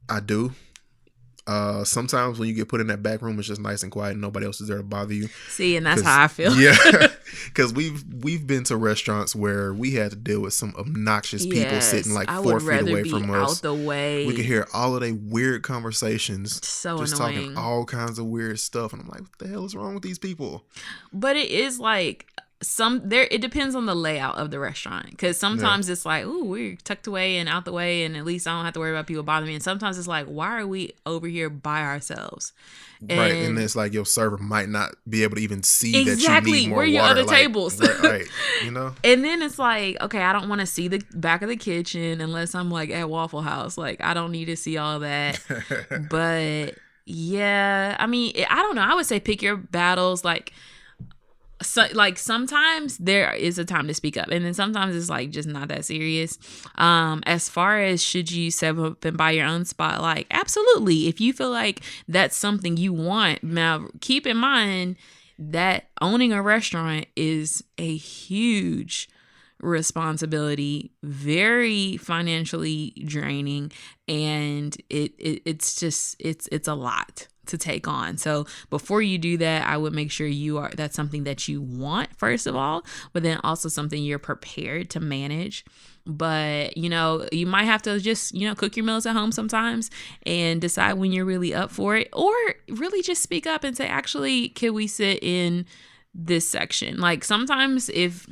Speaker 2: I do. Sometimes when you get put in that back room, it's just nice and quiet and nobody else is there to bother you.
Speaker 1: See, and that's how I feel.
Speaker 2: Yeah. Because we've been to restaurants where we had to deal with some obnoxious people sitting like 4 feet away from us.
Speaker 1: Out the way.
Speaker 2: We could hear all of their weird conversations.
Speaker 1: So
Speaker 2: just
Speaker 1: annoying.
Speaker 2: Talking all kinds of weird stuff. And I'm like, what the hell is wrong with these people?
Speaker 1: But it is like it depends on the layout of the restaurant, because sometimes it's like, ooh, we're tucked away and out the way, and at least I don't have to worry about people bothering me. And sometimes it's like, why are we over here by ourselves?
Speaker 2: Right, and it's like your server might not be able to even see that you need more
Speaker 1: where your
Speaker 2: water.
Speaker 1: Other tables.
Speaker 2: Right,
Speaker 1: And then it's like, okay, I don't want to see the back of the kitchen unless I'm like at Waffle House. Like, I don't need to see all that. But yeah, I mean, I don't know. I would say pick your battles. So, like sometimes there is a time to speak up, and then sometimes it's like just not that serious. As far as should you save up and buy your own spot, like absolutely. If you feel like that's something you want, now keep in mind that owning a restaurant is a huge responsibility, very financially draining, and it's a lot to take on. So before you do that, I would make sure that's something that you want, first of all, but then also something you're prepared to manage. But you might have to just cook your meals at home sometimes and decide when you're really up for it, or really just speak up and say, actually, can we sit in this section? Like sometimes if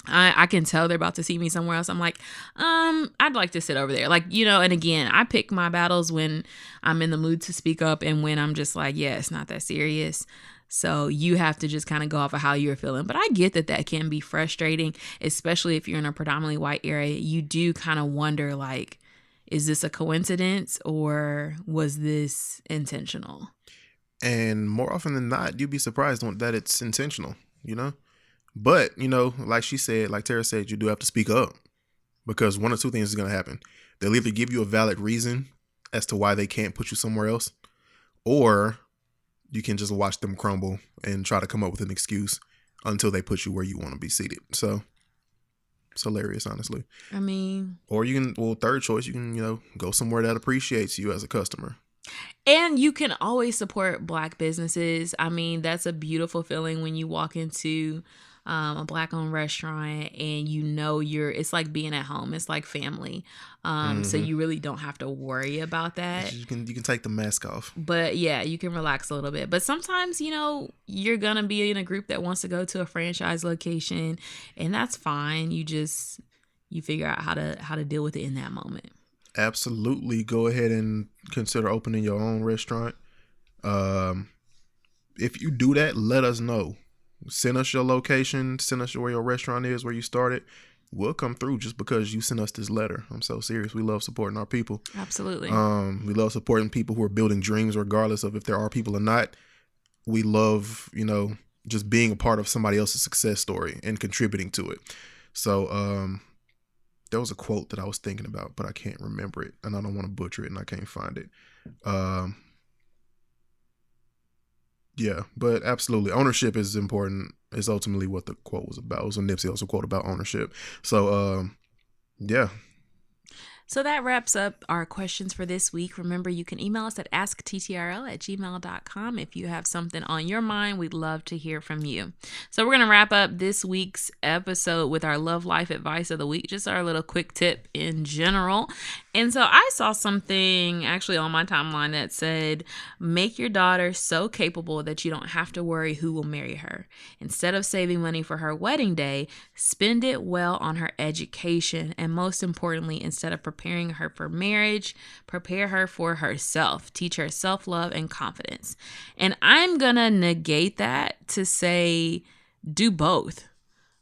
Speaker 1: I can tell they're about to see me somewhere else. I'm like, I'd like to sit over there. Like, and again, I pick my battles when I'm in the mood to speak up and when I'm just like, yeah, it's not that serious. So you have to just kind of go off of how you're feeling. But I get that can be frustrating, especially if you're in a predominantly white area. You do kind of wonder, like, is this a coincidence or was this intentional?
Speaker 2: And more often than not, you'd be surprised that it's intentional, But, like she said, like Tara said, you do have to speak up because one or two things is going to happen. They'll either give you a valid reason as to why they can't put you somewhere else, or you can just watch them crumble and try to come up with an excuse until they put you where you want to be seated. So it's hilarious, honestly.
Speaker 1: I mean,
Speaker 2: or you can, third choice, you can, go somewhere that appreciates you as a customer.
Speaker 1: And you can always support Black businesses. I mean, that's a beautiful feeling when you walk into a Black-owned restaurant and it's like being at home. It's like family. So you really don't have to worry about that.
Speaker 2: You can take the mask off.
Speaker 1: But yeah, you can relax a little bit. But sometimes, you're going to be in a group that wants to go to a franchise location, and that's fine. You figure out how to deal with it in that moment.
Speaker 2: Absolutely. Go ahead and consider opening your own restaurant. If you do that, let us know. Send us your location. Send us where your restaurant is, where you started. We'll come through just because you sent us this letter. I'm so serious. We love supporting our people.
Speaker 1: Absolutely.
Speaker 2: We love supporting people who are building dreams, regardless of if there are people or not. We love, just being a part of somebody else's success story and contributing to it. So, there was a quote that I was thinking about, but I can't remember it, and I don't want to butcher it, and I can't find it. Yeah, but absolutely, ownership is important. Is ultimately what the quote was about. It was a Nipsey Hussle quote about ownership. So, yeah.
Speaker 1: So that wraps up our questions for this week. Remember, you can email us at askttrl@gmail.com. If you have something on your mind, we'd love to hear from you. So we're going to wrap up this week's episode with our love life advice of the week, just our little quick tip in general. And so I saw something actually on my timeline that said, make your daughter so capable that you don't have to worry who will marry her. Instead of saving money for her wedding day, spend it well on her education. And most importantly, instead of preparing her for marriage, prepare her for herself. Teach her self-love and confidence. And I'm gonna negate that to say do both.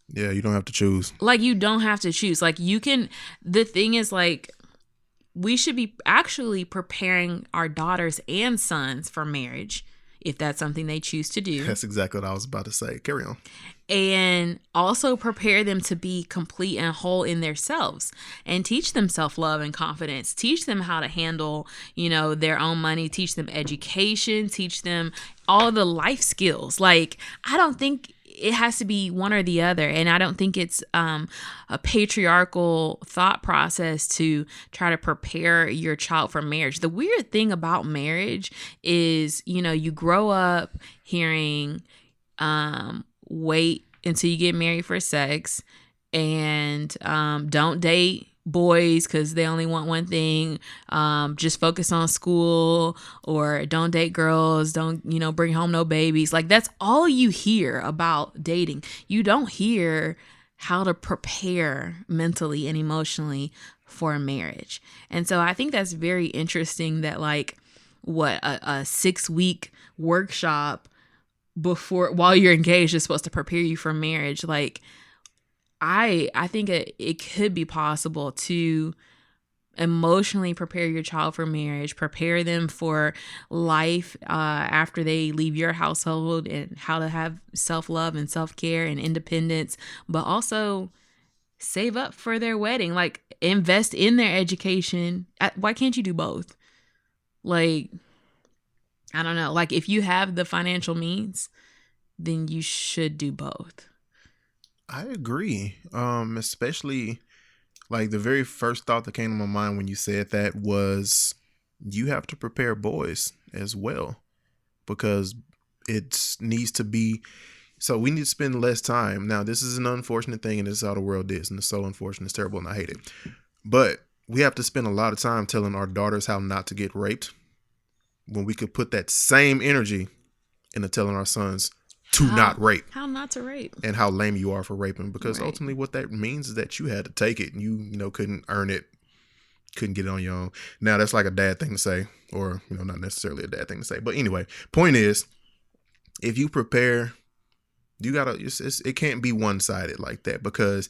Speaker 2: Yeah, you don't have to choose.
Speaker 1: Like, you don't have to choose. Like, you can, the thing is, like, we should be actually preparing our daughters and sons for marriage if that's something they choose to do.
Speaker 2: That's exactly what I was about to say. Carry on.
Speaker 1: And also prepare them to be complete and whole in themselves and teach them self-love and confidence. Teach them how to handle, their own money. Teach them education. Teach them all the life skills. Like, I don't think it has to be one or the other. And I don't think it's a patriarchal thought process to try to prepare your child for marriage. The weird thing about marriage is, you grow up hearing, wait until you get married for sex, and don't date boys because they only want one thing, just focus on school, or don't date girls, don't bring home no babies. Like, that's all you hear about dating. You don't hear how to prepare mentally and emotionally for a marriage. And so I think that's very interesting that, like, a 6-week workshop while you're engaged is supposed to prepare you for marriage. Like, I think it could be possible to emotionally prepare your child for marriage, prepare them for life after they leave your household, and how to have self-love and self-care and independence, but also save up for their wedding, like invest in their education. Why can't you do both? Like, I don't know. Like, if you have the financial means, then you should do both.
Speaker 2: I agree. Especially, like, the very first thought that came to my mind when you said that was you have to prepare boys as well, because it needs to be. So we need to spend less time. Now, this is an unfortunate thing, and this is how the world is, and it's so unfortunate. It's terrible, and I hate it. But we have to spend a lot of time telling our daughters how not to get raped, when we could put that same energy into telling our sons to not rape.
Speaker 1: How not to rape.
Speaker 2: And how lame you are for raping. Because ultimately what that means is that you had to take it. And you couldn't earn it. Couldn't get it on your own. Now, that's like a dad thing to say. Or, not necessarily a dad thing to say. But anyway, point is, if you prepare, you gotta, it can't be one-sided like that. Because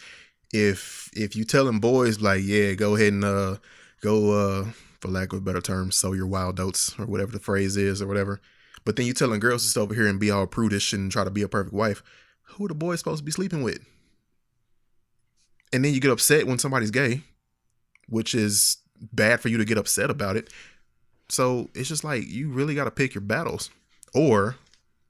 Speaker 2: if you telling boys, like, yeah, go ahead and go, for lack of a better term, sow your wild oats, or whatever the phrase is, or whatever. But then you telling girls to stay over here and be all prudish and try to be a perfect wife. Who are the boys supposed to be sleeping with? And then you get upset when somebody's gay, which is bad for you to get upset about it. So it's just like, you really got to pick your battles. Or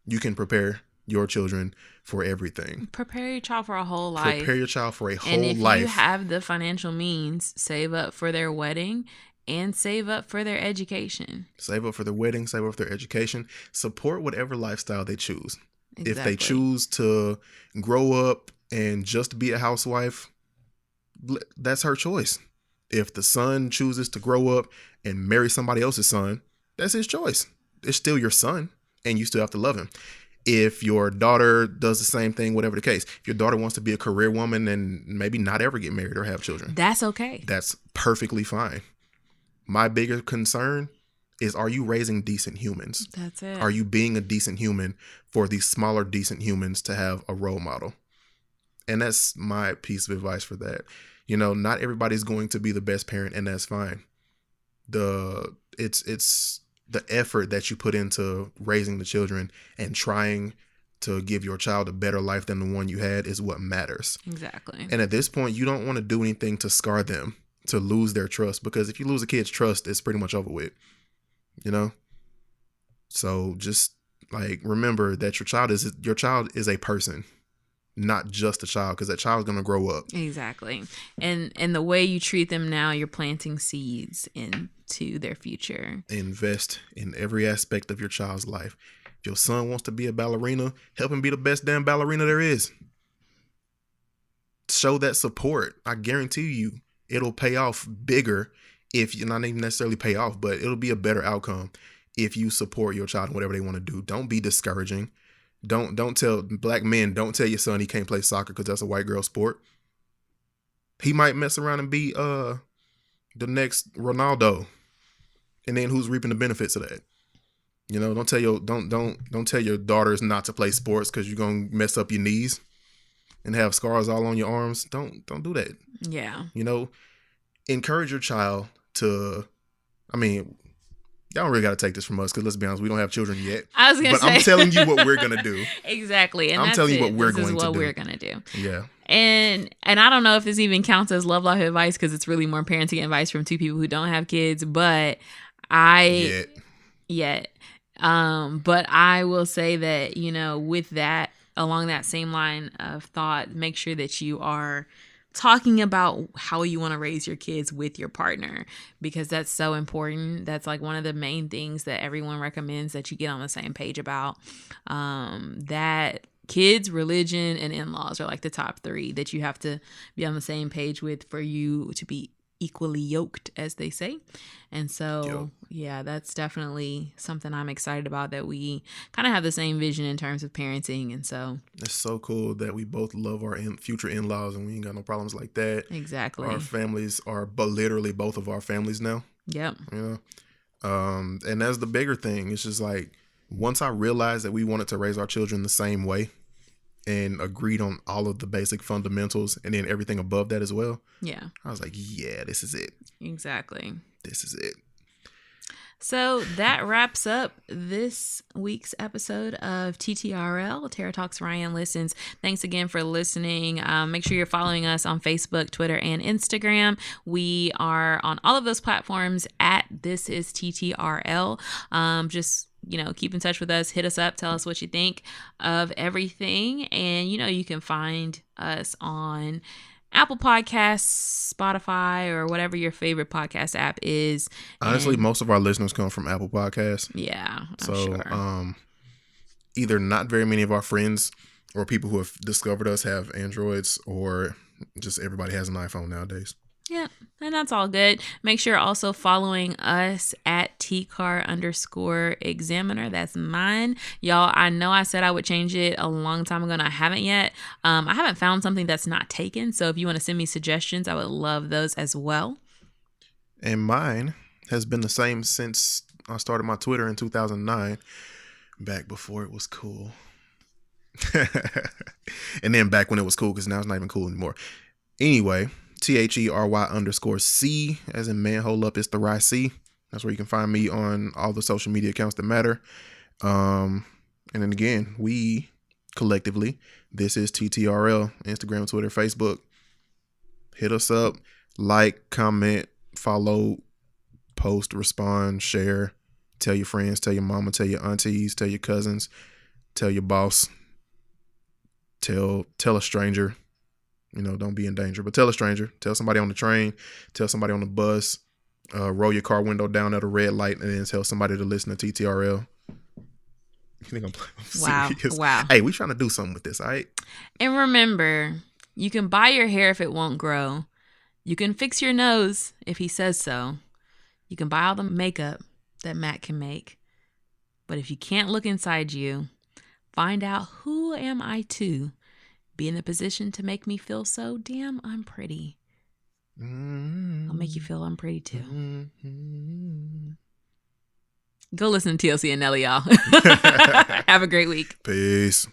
Speaker 2: you can prepare your children for everything.
Speaker 1: Prepare your child for a whole life.
Speaker 2: Prepare your child for a whole life.
Speaker 1: And if you have the financial means, save up for their wedding and save up for their education.
Speaker 2: Save up for their wedding, save up for their education. Support whatever lifestyle they choose.
Speaker 1: Exactly.
Speaker 2: If they choose to grow up and just be a housewife, that's her choice. If the son chooses to grow up and marry somebody else's son, that's his choice. It's still your son, and you still have to love him. If your daughter does the same thing, whatever the case, if your daughter wants to be a career woman and maybe not ever get married or have children,
Speaker 1: that's okay.
Speaker 2: That's perfectly fine. My bigger concern is, are you raising decent humans?
Speaker 1: That's it.
Speaker 2: Are you being a decent human for these smaller decent humans to have a role model? And that's my piece of advice for that. Not everybody's going to be the best parent, and that's fine. It's the effort that you put into raising the children and trying to give your child a better life than the one you had is what matters.
Speaker 1: Exactly.
Speaker 2: And at this point, you don't want to do anything to scar them, to lose their trust, because if you lose a kid's trust, it's pretty much over with, So just like, remember that your child is a person, not just a child, because that child's going to grow up.
Speaker 1: Exactly. And the way you treat them now, you're planting seeds into their future. Invest
Speaker 2: in every aspect of your child's life. If your son wants to be a ballerina, help him be the best damn ballerina there is. Show that support. I guarantee you it'll pay off bigger, if you're not even necessarily pay off, but it'll be a better outcome if you support your child in whatever they want to do. Don't be discouraging. Don't tell black men, don't tell your son he can't play soccer because that's a white girl sport. He might mess around and be the next Ronaldo. And then who's reaping the benefits of that? Don't tell your daughters not to play sports because you're gonna mess up your knees and have scars all on your arms. Don't do that.
Speaker 1: Yeah.
Speaker 2: Encourage your child to, y'all don't really got to take this from us, because let's be honest, we don't have children yet.
Speaker 1: I was gonna say,
Speaker 2: I'm telling you what we're gonna do.
Speaker 1: Exactly, and
Speaker 2: I'm telling you what we're going to do.
Speaker 1: This is what we're gonna do.
Speaker 2: Yeah.
Speaker 1: And I don't know if this even counts as love life advice, because it's really more parenting advice from two people who don't have kids. But yet. But I will say that with that, along that same line of thought, make sure that you are talking about how you want to raise your kids with your partner, because that's so important. That's like one of the main things that everyone recommends that you get on the same page about. That kids, religion, and in-laws are like the top three that you have to be on the same page with for you to be equally yoked, as they say. And so, yeah, that's definitely something I'm excited about, that we kind of have the same vision in terms of parenting. And so
Speaker 2: it's so cool that we both love our future in-laws and we ain't got no problems like that.
Speaker 1: Exactly.
Speaker 2: Our families are literally both of our families now.
Speaker 1: Yep.
Speaker 2: And that's the bigger thing. It's just like, once I realized that we wanted to raise our children the same way and agreed on all of the basic fundamentals and then everything above that as well.
Speaker 1: Yeah. I
Speaker 2: was like, yeah, this is it.
Speaker 1: Exactly.
Speaker 2: This is it.
Speaker 1: So that wraps up this week's episode of TTRL, Tara Talks Ryan Listens. Thanks again for listening. Make sure you're following us on Facebook, Twitter, and Instagram. We are on all of those platforms at This Is TTRL. Just keep in touch with us. Hit us up. Tell us what you think of everything. And, you can find us on Apple Podcasts, Spotify, or whatever your favorite podcast app is.
Speaker 2: Honestly, most of our listeners come from Apple Podcasts.
Speaker 1: Yeah,
Speaker 2: I'm sure. Either not very many of our friends or people who have discovered us have Androids, or just everybody has an iPhone nowadays.
Speaker 1: Yeah, and that's all good. Make sure you're also following us at tcar_examiner. That's mine. Y'all, I know I said I would change it a long time ago and I haven't yet. I haven't found something that's not taken. So if you want to send me suggestions, I would love those as well.
Speaker 2: And mine has been the same since I started my Twitter in 2009, back before it was cool. And then back when it was cool, because now it's not even cool anymore. Anyway, THERY_C, as in man, hold up, it's the Rye C. That's where you can find me on all the social media accounts that matter. And then again, we collectively, this is TTRL, Instagram, Twitter, Facebook. Hit us up, like, comment, follow, post, respond, share, tell your friends, tell your mama, tell your aunties, tell your cousins, tell your boss, tell a stranger. You know, don't be in danger, but tell a stranger, tell somebody on the train, tell somebody on the bus, roll your car window down at a red light, and then tell somebody to listen to TTRL. You think I'm serious?
Speaker 1: Wow.
Speaker 2: Hey, we trying to do something with this, all right?
Speaker 1: And remember, you can buy your hair if it won't grow. You can fix your nose if he says so. You can buy all the makeup that Matt can make. But if you can't look inside you, find out who am I to be in the position to make me feel so damn unpretty. I'll make you feel unpretty too. Go listen to TLC and Nelly, y'all. Have a great week.
Speaker 2: Peace.